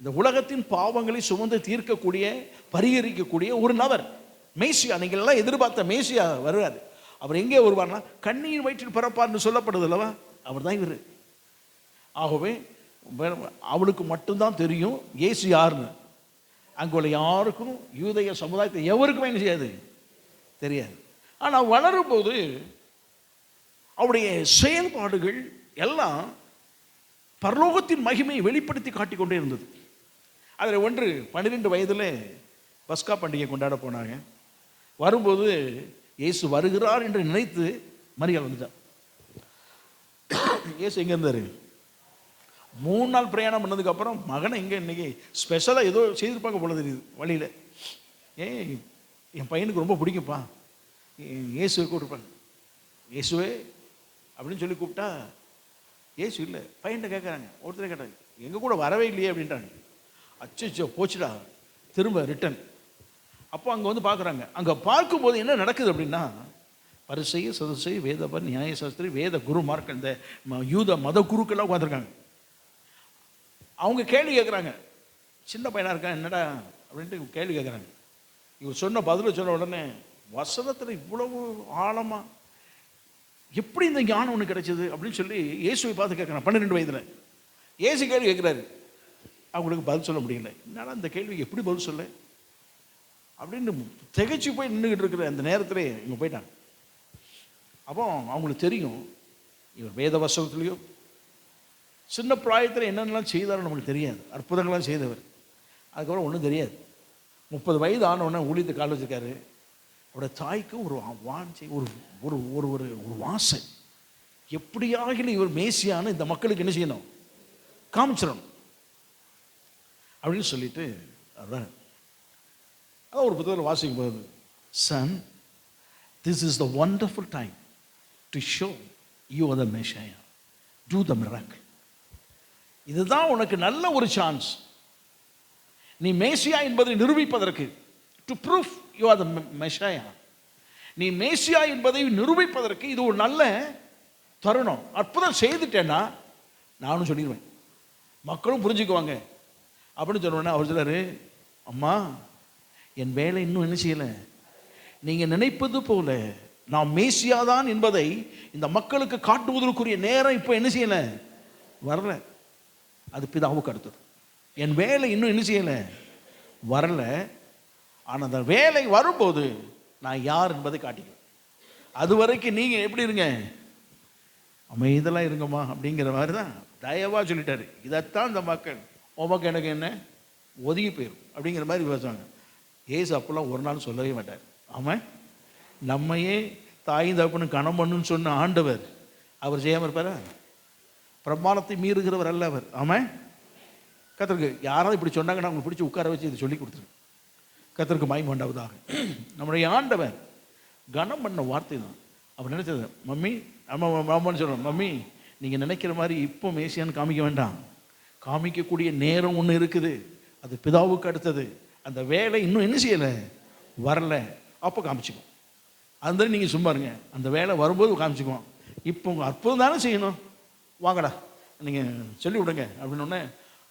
இந்த உலகத்தின் பாவங்களை சுமந்து தீர்க்கக்கூடிய, பரிகரிக்கக்கூடிய ஒரு நபர், மேசியா. நீங்கள் எல்லாம் எதிர்பார்த்த மேசியா வருவார். அவர் எங்கே வருவார்னா கண்ணீர் வயிற்றில் பிறப்பார்னு சொல்லப்படுது அல்லவா, அவர் தான் இவர். ஆகவே அவளுக்கு மட்டும்தான் தெரியும் இயேசு யாருன்னு. அங்குள்ள யாருக்கும், யூதய சமுதாயத்தை எவருக்குமே என்ன செய்யாது? தெரியாது. ஆனால் வளரும் போது அவருடைய செயல்பாடுகள் எல்லாம் பரலோகத்தின் மகிமையை வெளிப்படுத்தி காட்டிக்கொண்டே இருந்தது. அதில் ஒன்று, 12 வயதில் பஸ்கா பண்டிகை கொண்டாட போனாங்க. வரும்போது இயேசு வருகிறார் என்று நினைத்து மரியாள் வந்துட்டார். இயேசு எங்கே இருந்தார்? 3 நாள் பிரயாணம் பண்ணதுக்கப்புறம் மகனை எங்கே இன்னைக்கு ஸ்பெஷலாக ஏதோ செய்திருப்பாங்க போல தெரியுது வழியில். என் பையனுக்கு ரொம்ப பிடிக்கும்ப்பா, இயேசுவை கூப்பிட்டுருப்பாங்க. இயேசுவே அப்படின்னு சொல்லி கூப்பிட்டா இயேசு இல்லை. பையன்கிட்ட கேட்குறாங்க, ஒருத்தரை கேட்டாங்க, எங்கள் கூட வரவே இல்லையே அப்படின்ட்டாங்க. அச்சோ போச்சுடா, திரும்ப ரிட்டன். அப்போ அங்கே வந்து பார்க்குறாங்க. அங்கே பார்க்கும்போது என்ன நடக்குது அப்படின்னா, பரிசேயர், சதுசேயர், வேதபர், நியாயசாஸ்திரி, வேத குருமார்கள், இந்த யூத மத குருக்கெல்லாம் உட்காந்துருக்காங்க. அவங்க கேள்வி கேட்குறாங்க. சின்ன பையனாக இருக்கான், என்னடா அப்படின்ட்டு கேள்வி கேட்குறாங்க. இவர் சொன்ன பதில் சொன்ன உடனே, வசனத்தில் இவ்வளவு ஆழமாக எப்படி இந்த ஞானம் ஒன்று கிடைச்சது அப்படின்னு சொல்லி இயேசுவை பார்த்து கேட்குறாங்க. 12 வயதில் இயேசு கேள்வி கேட்குறாரு. அவங்களுக்கு பதில் சொல்ல முடியல. என்னடா இந்த கேள்விக்கு எப்படி பதில் சொல்ல அப்படின்னு திகைச்சு போய் நின்றுக்கிட்டு இருக்கிற அந்த நேரத்தில் இவங்க போயிட்டாங்க. அப்போ அவங்களுக்கு தெரியும், இவர் வேத வசனத்துலேயோ சின்ன பிராயத்தில் என்னென்னலாம் செய்தாலும் நமக்கு தெரியாது. அற்புதங்கள்லாம் செய்தவர். அதுக்கப்புறம் ஒன்றும் தெரியாது. 30 வயது ஆனவுடனே ஊழியத்தை கால் வச்சிருக்காரு. அவரோட தாய்க்கு ஒரு வாஞ்சை, ஒரு ஒரு ஒரு ஒரு ஒரு வாசை, எப்படியாக இவர் மேசியான்னு இந்த மக்களுக்கு என்ன செய்யணும், காமிச்சிடணும் அப்படின்னு சொல்லிட்டு அதான் ஒரு புத்தகத்தில் வாசிக்கும் போது, son, this is the wonderful time to show you are the messiah, do the miracle. இதுதான் உனக்கு நல்ல ஒரு சான்ஸ், நீ மேசியா என்பதை நிரூபிப்பதற்கு. To proof you are the messiah, நீ மேசியா என்பதை நிரூபிப்பதற்கு இது ஒரு நல்ல தருணம். அற்புதம் செய்துட்டேன்னா நானும் சொல்லிடுவேன், மக்களும் புரிஞ்சுக்குவாங்க அப்படின்னு சொன்னோன்னே அவர் சொன்னார், அம்மா என் வேலை இன்னும் என்ன செய்யலை, நீங்கள் நினைப்பது போல நான் மேசியாதான் என்பதை இந்த மக்களுக்கு காட்டுவதற்குரிய நேரம் இப்போ என்ன செய்யலை, வரல. அது பிதாவுக்கு அடுத்தது. என் வேலை இன்னும் என்ன செய்யலை, வரல. ஆனால் அந்த வேலை வரும்போது நான் யார் என்பதை காட்டிக்குவேன். அது வரைக்கும் நீங்கள் எப்படி இருங்க, அமைதலாக இருங்கம்மா அப்படிங்கிற மாதிரி தான் தயவாக சொல்லிட்டாரு. இதைத்தான் இந்த மக்கள் உமக்கு எனக்கு என்ன ஒதுங்கி போயிடும் அப்படிங்கிற மாதிரி பேசுவாங்க. ஏசு அப்பெல்லாம் ஒரு நாள் சொல்லவே மாட்டார். ஆமாம், நம்மையே தாய் தகப்பனு கணம் பண்ணுன்னு சொன்ன ஆண்டவர் அவர் செய்யாமல் இருப்பாரா? பிரமாணத்தை மீறுகிறவர் அல்ல அவர். ஆமாம், கர்த்தருக்கு யாராவது இப்படி சொன்னாங்கன்னா அவங்க பிடிச்சி உட்கார வச்சு இதை சொல்லி கொடுத்துரு. கர்த்தருக்கு மகிமை உண்டாவதாக. நம்முடைய ஆண்டவர் கனம் பண்ண வார்த்தை தான். அவர் நினைச்சது, மம்மி அம்மான்னு சொல்கிறோம், மம்மி நீங்கள் நினைக்கிற மாதிரி இப்போ மேசியான்னு காமிக்க வேண்டாம், காமிக்கக்கூடிய நேரம் ஒன்று இருக்குது, அது பிதாவுக்கு அடுத்தது. அந்த வேலை இன்னும் என்ன செய்யலை, வரல, அப்போ காமிச்சிக்கும். அந்த நீங்கள் சும்மா இருங்க, அந்த வேலை வரும்போது காமிச்சிக்குவோம். இப்போ உங்கள் அற்புதம் தானே செய்யணும், வாங்கடா நீங்கள் சொல்லி விடுங்க அப்படின்னோடனே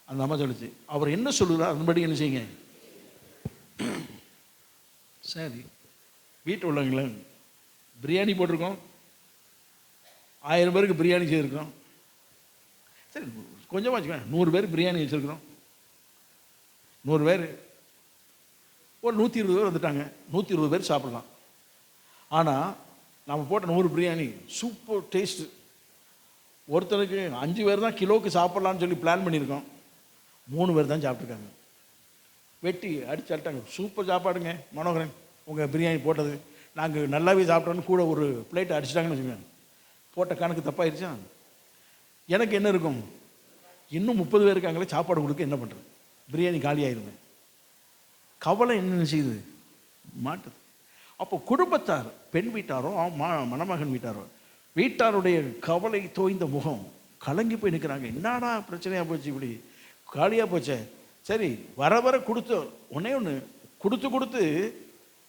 அந்த அம்மா சொல்லிச்சு. அவர் என்ன சொல்லுறார் அதன்படி என்ன செய்யுங்க. சரி, வீட்டில் உள்ளவங்கள பிரியாணி போட்டிருக்கோம், 1000 பேருக்கு பிரியாணி செய்திருக்கோம். சரி கொஞ்சமாக வச்சுக்கோங்க, 100 பேர் பிரியாணி வச்சுருக்கிறோம். 100 பேர் ஒரு 120 பேர் வந்துட்டாங்க, 120 பேர் சாப்பிடலாம். ஆனால் நம்ம போட்ட 100 பிரியாணி சூப்பர் டேஸ்ட்டு. ஒருத்தருக்கு 5 பேர் தான் கிலோவுக்கு சாப்பிட்லான்னு சொல்லி பிளான் பண்ணியிருக்கோம், 3 பேர் தான் சாப்பிட்ருக்காங்க. வெட்டி அடிச்சு அடிட்டாங்க. சூப்பர் சாப்பாடுங்க மனோகரன், உங்கள் பிரியாணி போட்டது நாங்கள் நல்லாவே சாப்பிட்டோன்னு கூட ஒரு பிளேட்டை அடிச்சிட்டாங்கன்னு வச்சுக்கோங்க. போட்ட கணக்கு தப்பாயிருச்சா? எனக்கு என்ன இருக்கும், இன்னும் 30 பேர் இருக்காங்களே சாப்பாடு கொடுக்க என்ன பண்ணுறது, பிரியாணி காலி ஆயிருமே. கவலை என்ன செய்யுது, மாட்டுது. அப்போ குடும்பத்தார், பெண் வீட்டாரோ மணமகன் வீட்டாரோ, வீட்டாருடைய கவலை தோய்ந்த முகம் கலங்கி போய் நிற்கிறாங்க. என்னடா பிரச்சனையாக போச்சு, இப்படி காலியாக போச்சே. சரி வர வர கொடுத்து ஒன்று கொடுத்து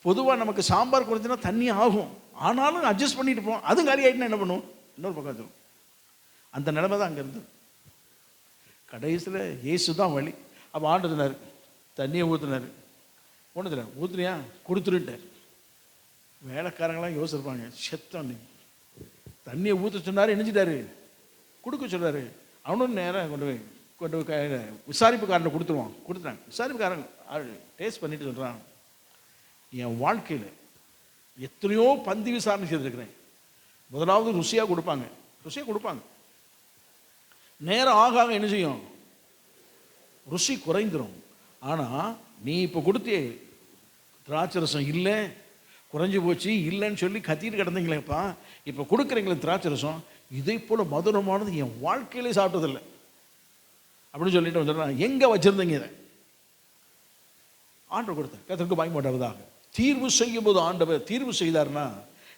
பொதுவாக நமக்கு சாம்பார் கொடுத்துனா தண்ணி ஆகும், ஆனாலும் அட்ஜஸ்ட் பண்ணிட்டு போவோம். அதுவும் காலி ஆகிட்டுனா என்ன பண்ணுவோம், இன்னொரு பக்கம் வச்சிடும். அந்த நிலைமை தான் அங்கே இருந்தது. கடைசியில் இயேசு தான் வழி. அப்போ ஆண்டுனார், தண்ணியை ஊற்றுனார். ஒன்றுல ஊற்றுனியா கொடுத்துருட்டார். வேலைக்காரங்களாம் யோசிச்சிருப்பாங்க, செத்தம் நீ. தண்ணியை ஊற்ற சொன்னார், நினைச்சிட்டாரு கொடுக்க சொல்கிறாரு. அவனும் நேராக கொண்டு போய் விசாரிப்புக்காரனை கொடுத்துட்டாங்க. விசாரிப்புக்காரன் டேஸ்ட் பண்ணிட்டு சொல்கிறான், என் வாழ்க்கையில் எத்தனையோ பந்தி விசாரணை செய்திருக்கிறேன். முதலாவது ருசியாக கொடுப்பாங்க. நேரம் ஆக என்ன செய்யும், ருசி குறைந்துடும். ஆனால் நீ இப்போ கொடுத்தே திராட்சரசம் இல்லை, குறைஞ்சி போச்சு இல்லைன்னு சொல்லி கத்திட்டு கிடந்தீங்களேப்பா, இப்போ கொடுக்குறீங்களே திராட்சரசம், இதே போல் மதுரமானது என் வாழ்க்கையிலே சாப்பிட்டதில்லை அப்படின்னு சொல்லிட்டு வந்துடுறான். எங்கே வச்சுருந்தீங்க இதை? ஆண்டவர் கொடுத்தார். கர்த்தருக்கு பயன்படுவதாக. தீர்வு செய்யும் போது ஆண்டவர் தீர்வு செய்தார்னா,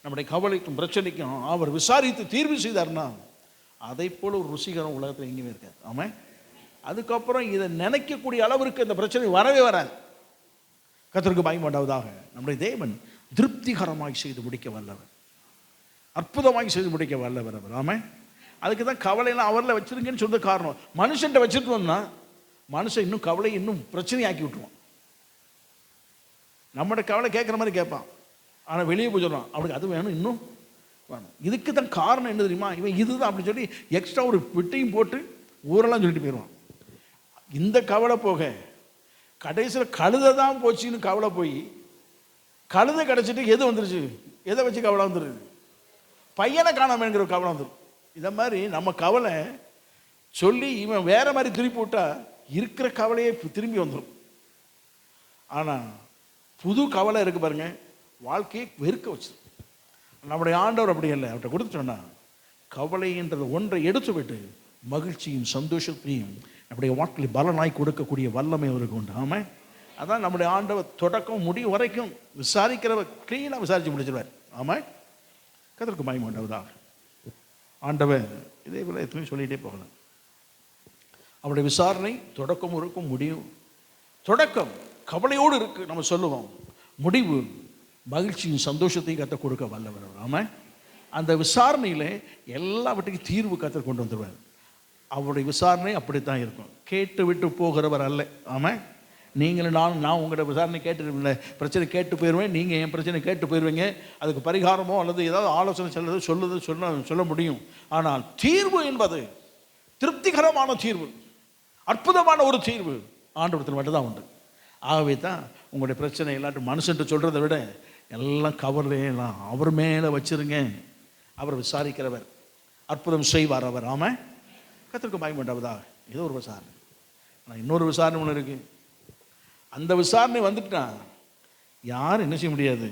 நம்முடைய கவலைக்கும் பிரச்சனைக்கும் அவர் விசாரித்து தீர்வு செய்தார்னா, அதை போல் ஒரு ருசிகரம் உலகத்தில் எங்கேயுமே இருக்காது. ஆமாம். அதுக்கப்புறம் இதை நினைக்கக்கூடிய அளவிற்கு இந்த பிரச்சனை வரவே வராது. கர்த்தருக்கு பயன்படுவதாக. நம்முடைய தேவன் திருப்திகரமாய் செய்து முடிக்க வல்லவர், அற்புதமாய் செய்து முடிக்க வல்லவர் அவர். ஆமாம். அதுக்கு தான் கவலையெல்லாம் அவரில் வச்சிருங்கன்னு சொல்றது காரணம். மனுஷன்ட்ட வச்சுருந்தோம்னா மனுஷன் இன்னும் கவலை இன்னும் பிரச்சனையாக்கி விட்டுருவான். நம்மளோட கவலை கேட்குற மாதிரி கேட்பான், ஆனால் வெளியே போய் சொல்லுவான் அவனுக்கு அது வேணும் இன்னும் வேணும். இதுக்கு தான் காரணம் என்ன தெரியுமா, இவன் இதுதான் அப்படின்னு சொல்லி எக்ஸ்ட்ரா ஒரு விட்டையும் போட்டு ஊரெல்லாம் சொல்லிட்டு போயிடுவான். இந்த கவலை போக கடைசியில் கழுதை தான் போச்சுன்னு கவலை போய் கழுதை கிடச்சிட்டு எது வந்துருச்சு, எதை வச்சு கவலை வந்துடுது, பையனை காணாமங்கிற கவலை வந்துடும். இதை மாதிரி நம்ம கவலை சொல்லி இவன் வேற மாதிரி திருப்பி விட்டா இருக்கிற கவலையே திரும்பி வந்துடும். ஆனால் புது கவலை இருக்கு பாருங்க, வாழ்க்கையை வெறுக்க வச்சு. நம்முடைய ஆண்டவர் அப்படி இல்லை, அவர்கிட்ட கொடுத்துட்டோன்னா கவலைன்றது ஒன்றை எடுத்து விட்டு மகிழ்ச்சியும் சந்தோஷத்தையும் நம்முடைய வாழ்க்கையில் பலனாய் கொடுக்கக்கூடிய வல்லமை அவருக்கு உண்டு. ஆமாம். அதான் நம்முடைய ஆண்டவர் தொடக்கம் முடிவு வரைக்கும் விசாரிக்கிறவர் கிளீனாக விசாரித்து முடிச்சிருவார். ஆமாம். கர்த்தருக்கு மகிமை உண்டாவதாக. ஆண்டவர் இதே போல் எத்தனையும் சொல்லிகிட்டே போகலாம். அவருடைய விசாரணை தொடக்கம் இருக்கும் முடியும். தொடக்கம் கவலையோடு இருக்கு நம்ம சொல்லுவோம், முடிவு மகிழ்ச்சியும் சந்தோஷத்தையும் கற்று கொடுக்க வல்லவர். ஆமாம். அந்த விசாரணையில் எல்லாவற்றுக்கும் தீர்வு கற்று கொண்டு வந்துடுவார். அவருடைய விசாரணை அப்படித்தான் இருக்கும், கேட்டு விட்டு போகிறவர் அல்ல. ஆமாம். நீங்களும் நான் உங்களோட விசாரணை கேட்டு பிரச்சனை கேட்டு போயிடுவேன், நீங்கள் என் பிரச்சனை கேட்டு போயிடுவீங்க, அதுக்கு பரிகாரமோ அல்லது ஏதாவது ஆலோசனை சொல்ல முடியும். ஆனால் தீர்வு என்பது திருப்திகரமான தீர்வு, அற்புதமான ஒரு தீர்வு ஆண்டவரத்தில் மட்டும்தான் உண்டு. ஆகவே தான் உங்களுடைய பிரச்சனை எல்லாட்டும் மனுஷன்ட்டு சொல்கிறத விட எல்லாம் கவலையெல்லாம் அவர் மேலே வச்சுருங்க. அவர் விசாரிக்கிறவர், அற்புதம் செய்வார் அவர். ஆமாம். கர்த்தருக்கு பயன்படுவதா. ஏதோ ஒரு விசாரணை. ஆனால் இன்னொரு விசாரணை ஒன்று இருக்குது. அந்த விசாரணை வந்துட்டுனா யாரும் என்ன செய்ய முடியாது,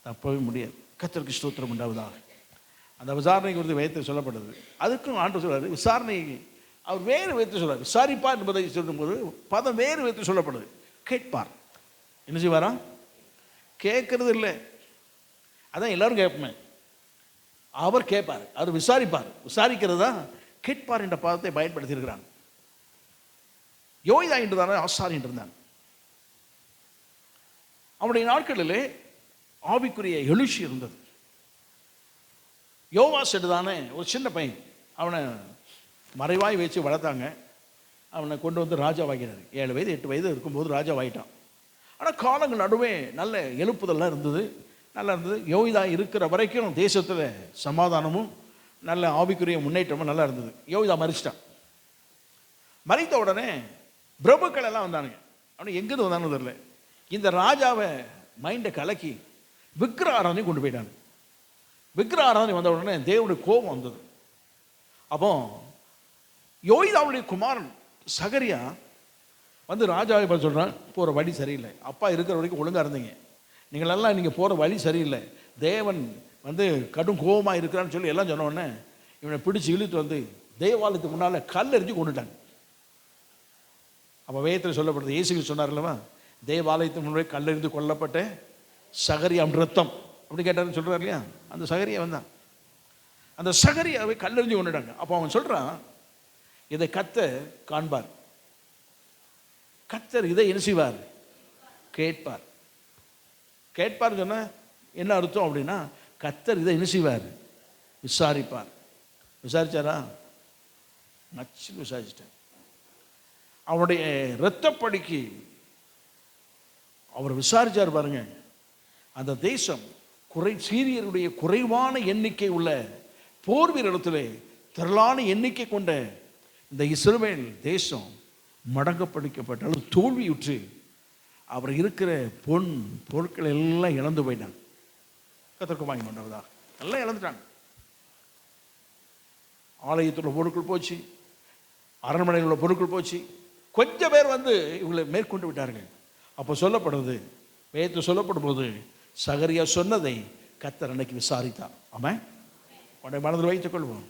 தப்பவே முடியாது. கர்த்தருக்கு ஸ்தோத்திரம் உண்டாவதாக. அந்த விசாரணை குறித்து வேதத்தில் சொல்லப்படுது. அதுக்கும் ஆண்டு சொல்றாரு, விசாரணை அவர் வேறு விதத்தில் சொல்றார். விசாரிப்பார் என்பதை சொல்லும்போது பதம் வேறு விதத்தில் சொல்லப்படுது. கேட்பார். என்ன செய்வாரா? கேட்கறது இல்லை, அதான் எல்லாரும் கேட்போமே. அவர் கேட்பார், அவர் விசாரிப்பார். விசாரிக்கிறது தான் கேட்பார் என்ற பதத்தை பயன்படுத்தி இருக்கிறாங்க. யோய்தா என்று தானே ஆசாரி என்று இருந்தான். அவனுடைய நாட்களிலே ஆவிக்குரிய எழுச்சி இருந்தது. யோவாஸ் என்று தானே ஒரு சின்ன பையன், அவனை மறைவாய் வச்சு வளர்த்தாங்க. அவனை கொண்டு வந்து ராஜாவாகிறார். 7 வயது 8 வயது இருக்கும்போது ராஜாவாயிட்டான். ஆனால் காலங்கள் நடுவே நல்ல எழுப்புதெல்லாம் இருந்தது. நல்லா இருந்தது. யோய்தா இருக்கிற வரைக்கும் தேசத்தில் சமாதானமும் நல்ல ஆவிக்குரிய முன்னேற்றமும் நல்லா இருந்தது. யோய்தா மறிச்சிட்டான். மறித்த உடனே பிரபுக்கள் எல்லாம் வந்தானுங்க. அவனு எங்கிருந்து வந்தானு தெரியல. இந்த ராஜாவை மைண்டை கலக்கி விக்கிர ஆராதனை கொண்டு போயிட்டாங்க. விக்கிர ஆராதனை வந்த உடனே தேவனுடைய கோபம் வந்தது. அப்போ யோய்தாவுடைய குமாரன் சகரியா வந்து ராஜாவை பார்த்து சொல்கிறான், போகிற வழி சரியில்லை. அப்பா இருக்கிற வரைக்கும் ஒழுங்காக இருந்தீங்க, நீங்களெல்லாம் நீங்கள் போகிற வழி சரியில்லை, தேவன் வந்து கடும் கோபமாக இருக்கிறான்னு சொல்லி எல்லாம் சொன்ன உடனே இவனை பிடிச்சி இழுத்து வந்து தேவாலயத்துக்கு முன்னால் கல் எறிஞ்சு கொண்டுட்டாங்க. அப்போ வேதத்தில் சொல்லப்படுது, இயேசு சொன்னார் இல்லவா, தேவாலயத்துக்கு முன்னாடி கல்லெறிந்து கொல்லப்பட்ட சகரியாம் ரத்தம் அப்படி கேட்டாருன்னு சொல்கிறார் இல்லையா, அந்த சகரியா வந்தான். அந்த சகரியாவை கல்லெறிஞ்சு கொண்டுட்டாங்க. அப்போ அவன் சொல்கிறான், இதை கர்த்தர் காண்பார், கர்த்தர் இதை என்ன செய்வார், கேட்பார். கேட்பார் சொன்ன என்ன அர்த்தம் அப்படின்னா, கர்த்தர் இதை என்ன செய்வார், விசாரிப்பார். விசாரிச்சாரா? நச்சு விசாரிச்சிட்டார். அவனுடைய இரத்தப்படிக்கு அவர் விசாரிச்சார் பாருங்க. அந்த தேசம் சீரியருடைய குறைவான எண்ணிக்கை உள்ள போர் வீரத்திலே திரளான எண்ணிக்கை கொண்ட இந்த இஸ்ரவேல் தேசம் மடங்கப்படுத்தப்பட்ட அல்லது தோல்வியுற்று அவர் இருக்கிற பொருட்கள் எல்லாம் இழந்து போயிட்டாங்க. கர்த்தருக்கு மகிமை உண்டாவதாக. எல்லாம் இழந்துட்டாங்க. ஆலயத்தில் பொருட்கள் போச்சு, அரண்மனையில் உள்ள பொருட்கள் போச்சு. கொஞ்சம் பேர் வந்து இவங்களை மேற்கொண்டு விட்டார்கள். அப்போ சொல்லப்படுறது, வேதத்தில் சொல்லப்படும் போது சகரியா சொன்னதை கர்த்தர் அன்னைக்கு விசாரித்தார். ஆமாம், உடைய மனதில் வைத்துக் கொள்வோம்.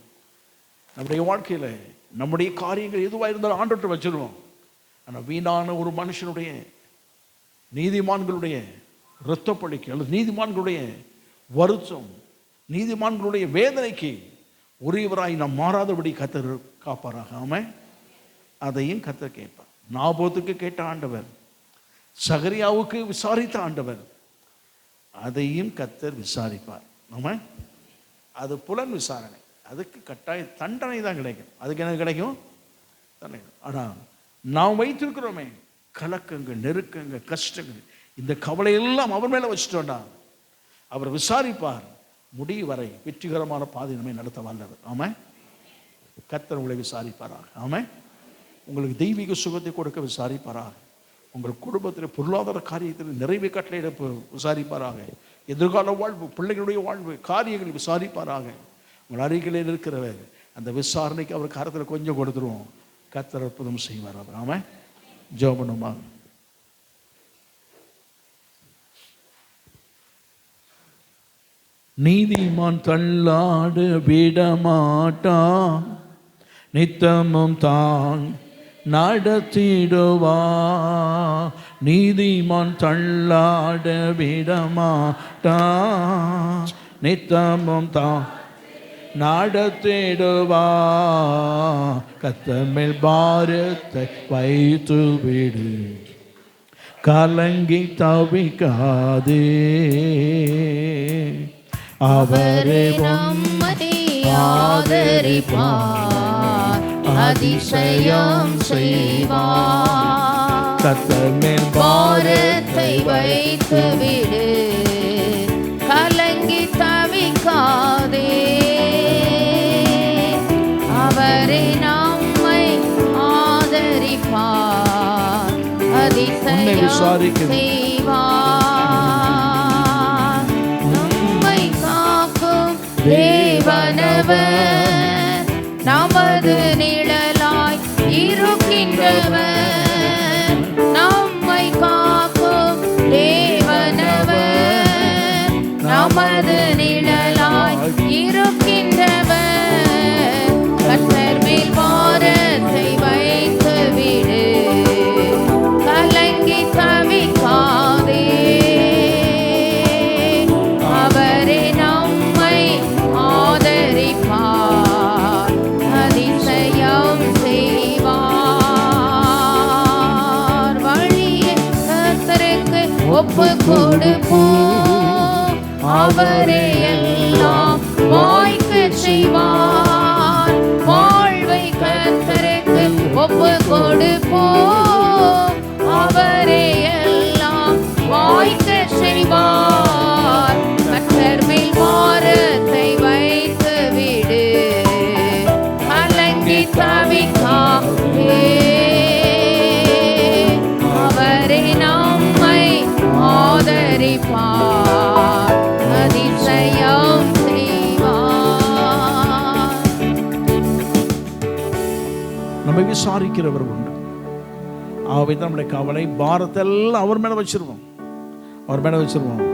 நம்முடைய வாழ்க்கையில் நம்முடைய காரியங்கள் எதுவாக இருந்தாலும் ஆண்டவர்கிட்ட வச்சிருவோம். ஆனால் வீணான ஒரு மனுஷனுடைய நீதிமான்களுடைய இரத்தப்பழிக்கு அல்லது நீதிமான்களுடைய வருத்தம், நீதிமான்களுடைய வேதனைக்கு உரியவராய் நாம் மாறாதபடி கர்த்தர் காப்பாராக. ஆமாம், அதையும் கர்த்தர் கேட்பார். நாபோத்துக்கு கேட்ட ஆண்டவர், சகரியாவுக்கு விசாரித்த ஆண்டவர், அதையும் கர்த்தர் விசாரிப்பார். ஆமாம், அது புலன் விசாரணை, அதுக்கு கட்டாய தண்டனை தான் கிடைக்கும். அதுக்கு என்ன கிடைக்கும்? தண்டனை. ஆனால் நாம் வைத்திருக்கிறோமே கலக்கங்கள், நெருக்கங்கள், கஷ்டங்கள், இந்த கவலையெல்லாம் அவர் மேலே வச்சுட்டோம்னா அவர் விசாரிப்பார். முடிவு வரை வெற்றிகரமான பாதை நம்மை நடத்த வல்லவர். ஆமாம், கர்த்தர் உங்களை விசாரிப்பாராக. ஆமாம், உங்களுக்கு தெய்வீக சுகத்தை கொடுக்க விசாரிப்பாராக. உங்கள் குடும்பத்தில் பொருளாதார காரியத்தில் நிறைவு கட்டளையிட விசாரிப்பாராக. எதிர்கால வாழ்வு, பிள்ளைகளுடைய வாழ்வு காரியங்கள் விசாரிப்பாராக. உங்கள் அருகிலே இருக்கிறவர் அந்த விசாரணைக்கு அவர் கரத்தில் கொஞ்சம் கொடுத்துருவோம். கர்த்தர் அற்புதம் செய்வார். அவர் ஆமாம், ஜெபனுமா. நீதிமான் தள்ளாட விடமாட்டான், நித்தமும் தான் நடத்திடுவா. நீதிமான் தள்ளாட விடமாட்டான், நித்தமும் தான் நடத்திடுவா. கர்த்தர் மேல் பாரத்தை வைத்து விடு, கலங்கி தவிக்காதே. அவரே நம்மை ஆதரிப்பார், அதிசயம் செய்வார். கர்த்தர் மேல் பாரத்தை வைத்து விடு, கலங்கி தவிக்காதே. அவரே நம்மை ஆதரிப்பார், அதிசயம் செய்வார். நம்மை காக்கும் தேவனவர், நமது நிழலாய் இருக்கின்றவர். நம்மை காக்கும் தேவனவர், நமது நிழலாய் இருக்கின்றவர். கர்த்தர் மேல் பாரத்தை வைத்து விடு, கலங்கி தவிக்காதே. அவரே நம்மை ஆதரிப்பார், அதிசயம் செய்வார். வழியை கர்த்தருக்கு ஒப்பு கொடுப்போம், அவரே எல்லாம் வாய்க்க செய்வார். வாழ்வை கர்த்தருக்கு ஒப்பு கொடுப்போம், அவரே எல்லாம் வாய்க்க செய்வார். செய்வார், அதிசயம் செய்வார். நம்மை விசாரிக்கிறவர் உண்டு. ஆகவே தான் நம்முடைய கவலை பாரத்தெல்லாம் அவர் மேலே வச்சிருவோம், அவர் மேலே வச்சிருவோம்.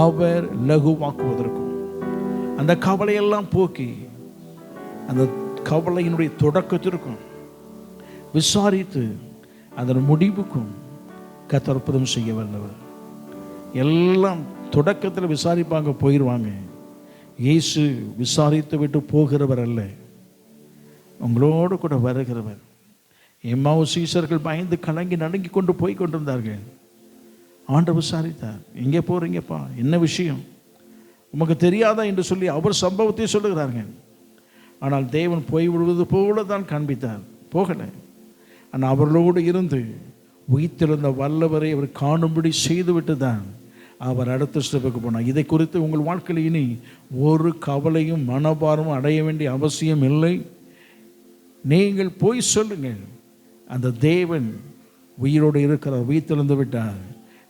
அவர் லகுவாக்குவதற்கும் அந்த கவலையெல்லாம் போக்கி அந்த கவலையினுடைய தொடக்கத்திற்கும் விசாரித்து அதன் முடிவுக்கும் கர்த்தர் அற்புதம் செய்ய வல்லவர். எல்லாம் தொடக்கத்தில் விசாரிப்பாங்க, போயிடுவாங்க. இயேசு விசாரித்து விட்டு போகிறவர் அல்ல, உங்களோடு கூட வருகிறவர். எம்மாவு சீசர்கள் பயந்து கலங்கி நடுங்கி கொண்டு போய் கொண்டிருந்தார்கள். ஆண்டவர் விசாரித்தார், எங்கே போகிறீங்கப்பா, என்ன விஷயம், உமக்கு தெரியாதா என்று சொல்லி அவர் சம்பவத்தை சொல்லுகிறார்கள். ஆனால் தேவன் போய்விடுவது போல தான் காண்பித்தார், போகலை. ஆனால் அவர்களோடு இருந்து உயிர்த்தெழுந்த வல்லவரை அவர் காணும்படி செய்துவிட்டு தான் அவர் அடுத்த ஸ்டெப்புக்கு போனார். இதை குறித்து உங்கள் வாழ்க்கையில் இனி ஒரு கவலையும் மனபாரமும் அடைய வேண்டிய அவசியம் இல்லை. நீங்கள் போய் சொல்லுங்கள், அந்த தேவன் உயிரோடு இருக்கிறார், உயிர்த்தெழுந்து விட்டார்,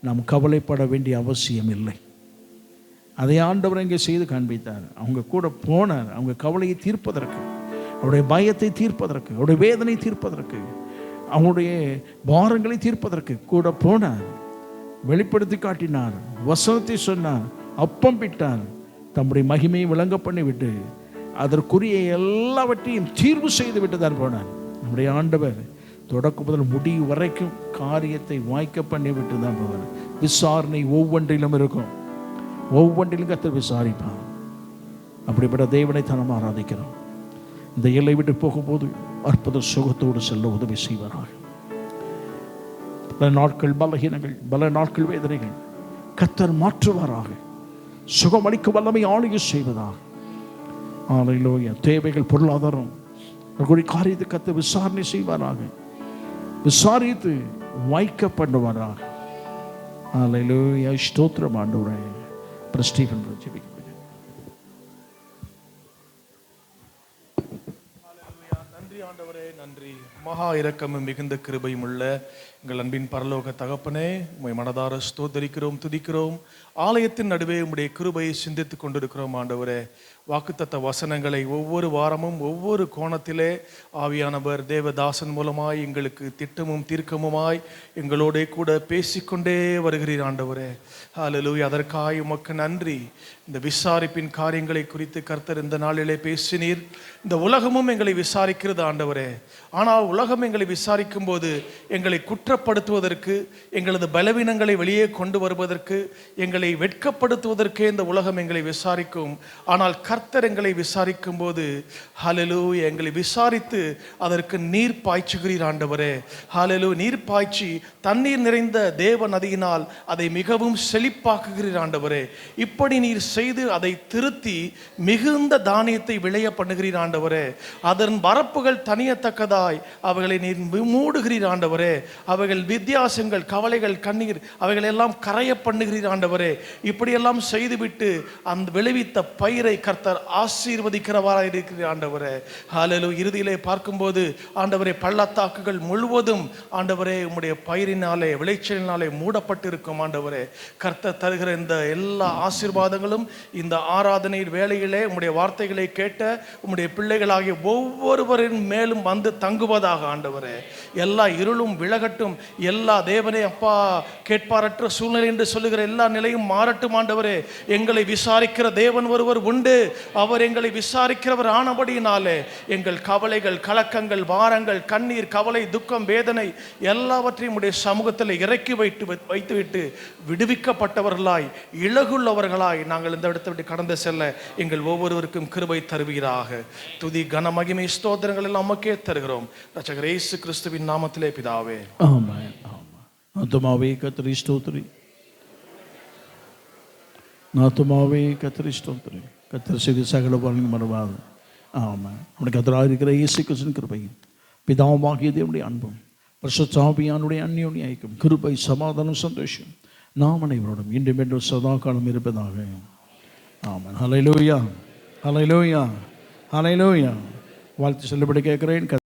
நாம் கவலைப்பட வேண்டிய அவசியம் இல்லை. அதை ஆண்டவர் இங்கே செய்து காண்பித்தார். அவங்க கூட போனார், அவங்க கவலையை தீர்ப்பதற்கு, அவருடைய பயத்தை தீர்ப்பதற்கு, அவருடைய வேதனை தீர்ப்பதற்கு, அவங்களுடைய பாரங்களை தீர்ப்பதற்கு கூட போனார். வெளிப்படுத்தி காட்டினார், வசனத்தை சொன்னார், அப்பம் பிட்டார், தம்முடைய மகிமையை விளங்க பண்ணிவிட்டு அதற்குரிய எல்லாவற்றையும் தீர்வு செய்து விட்டு தான் போனார். நம்முடைய ஆண்டவர் தொடக்கம் முதல் முடிவு வரைக்கும் காரியத்தை வாய்க்க பண்ணி விட்டு தான் போவார். விசாரணை ஒவ்வொன்றிலும் இருக்கும், ஒவ்வொன்றிலும் கர்த்தர் விசாரிப்பான். அப்படிப்பட்ட தேவனை தனம் ஆராதிக்கிறோம். இந்த எல்லை விட்டு போகும்போது அற்புத சுகத்தோடு செல்ல உதவி செய்வாராக. பல நாட்கள் பலகீனங்கள், பல நாட்கள் வேதனைகள் கர்த்தர் மாற்றுவாராக. சுகமளிக்கும் வல்லமை ஆளுகை செய்வதாக. ஆலையிலோய தேவைகள், பொருளாதாரம், அவர்களுடைய காரியத்தை கர்த்தர் விசாரணை செய்வாராக, விசாரித்து வாய்க்க பண்ணுவாராக. ஆலையிலோய ஸ்தோத்திரம் ஆண்டவரே. ஸ்டீஃபன் ஜெபிக்க. நன்றி ஆண்டவரே, நன்றி. மகா இரக்கமும் மிகுந்த கிருபையும் உள்ள எங்கள் அன்பின் பரலோக தகப்பனே, உம்மை மனதார ஸ்தோத்தரிக்கிறோம், துதிக்கிறோம். ஆலயத்தின் நடுவே உம்முடைய கிருபையை சிந்தித்துக் கொண்டிருக்கிறோம் ஆண்டவரே. வாக்குத்தத்த வசனங்களை ஒவ்வொரு வாரமும் ஒவ்வொரு கோணத்திலே ஆவியானவர் தேவதாசன் மூலமாய் எங்களுக்கு திட்டமும் தீர்க்கமுமாய் எங்களோட கூட பேசிக்கொண்டே வருகிறீர் ஆண்டவரே. ஹல்லேலூயா. அதற்காக உமக்கு நன்றி. இந்த விசாரிப்பின் காரியங்களை குறித்து கர்த்தர் இந்த நாளிலே பேசினீர். இந்த உலகமும் எங்களை விசாரிக்கிறது ஆண்டவரே. ஆனால் உலகம் எங்களை விசாரிக்கும் போது எங்களை குற்றப்படுத்துவதற்கு, எங்களது பலவீனங்களை வெளியே கொண்டு வருவதற்கு, எங்களை வெட்கப்படுத்துவதற்கே இந்த உலகம் எங்களை விசாரிக்கும். ஆனால் கர்த்தர் எங்களை விசாரிக்கும் போது ஹல்லேலூயா, எங்களை விசாரித்து அதற்கு நீர் பாய்ச்சுகிறீர் ஆண்டவரே. ஹல்லேலூயா. நீர் பாய்ச்சி தண்ணீர் நிறைந்த தேவ நதியினால் அதை மிகவும் செழிப்பாக்குகிறீர் ஆண்டவரே. இப்படி நீர் செய்து அதை திருத்தி மிகுந்த தானியத்தை விளைய பண்ணுகிறீர் ஆண்டவரே. அதன் வரப்புகள் தனியத்தக்கதாய் அவைகளை நீர் மூடுகிறீர் ஆண்டவரே. அவைகள் வித்தியாசங்கள், கவலைகள், கண்ணீர் அவைகள் எல்லாம் கரைய பண்ணுகிறீர் ஆண்டவரே. இப்படியெல்லாம் செய்துவிட்டு அந்த விளைவித்த பயிரை கர்த்தர் ஆசீர்வதிக்கிறவராய் இருக்கிறீர் ஆண்டவரே. ஹல்லேலூயா. இறுதியிலே பார்க்கும்போது ஆண்டவரே, பள்ளத்தாக்குகள் முழுவதும் ஆண்டவரே உம்முடைய பயிரினாலே, விளைச்சலினாலே மூடப்பட்டிருக்கும் ஆண்டவரே. கர்த்தர் தருகிற இந்த எல்லா ஆசீர்வாதங்களும் இந்த ஆராதனை வேளையிலே உம்முடைய வார்த்தைகளை கேட்ட உம்முடைய பிள்ளைகளாகிய ஒவ்வொருவரின் மேலும் வந்து தங்குவதாக ஆண்டவரே. எல்லா இருளும் விலகட்டும். எல்லா தேவனே அப்பா, கேட்பாரற்ற சூழ்நிலை என்று சொல்லுகிற எல்லா நிலையும் மாறட்டும் ஆண்டவரே. எங்களை விசாரிக்கிற தேவன் ஒருவர் உண்டு. அவர் எங்களை விசாரிக்கிறவர் ஆனபடியினாலே எங்கள் கவலைகள், கலக்கங்கள், பாரங்கள், கண்ணீர், கவலை, துக்கம், வேதனை எல்லாவற்றையும் உடைய சமூகத்தில் இறக்கி வைத்துவிட்டு விடுவிக்கப்பட்டவர்களாய், இலகுள்ளவர்களாய் நாங்கள் இந்த இடத்தை விட்டு கடந்து செல்ல எங்கள் ஒவ்வொருவருக்கும் கிருபை தருவீராக. துதி, கன, மகிமை, ஸ்தோத்திரங்கள் எல்லாம் நமக்கே தருகிறோம் இரட்சகர் இயேசு கிறிஸ்துவின் நாமத்திலே பிதாவே. ஆமென். ஆத்துமாவே கர்த்தரை ஸ்தோத்திரி, ஆத்துமாவே கர்த்தரை ஸ்தோத்திரி. கர்த்தர் செய்த சகல பலன்களும் மறவாது. ஆமென். நம்முடைய கர்த்தராக இருக்கிற இயேசு கிறிஸ்துவின் கிருபையும், பிதாவாகிய தேவனுடைய அன்பும், பரிசுத்த ஆவியானவருடைய அந்யோன்ய ஐக்கியம், கிருபை, சமாதானம், சந்தோஷம் நாம் அனைவரோடும் இன்றும் என்றும் சதா காலம் இருப்பதாக. ஆமென். ஹல்லேலூயா, ஹல்லேலூயா, ஹல்லேலூயா. வாழ்த்து செல்லுபடி கேட்கிறேன்.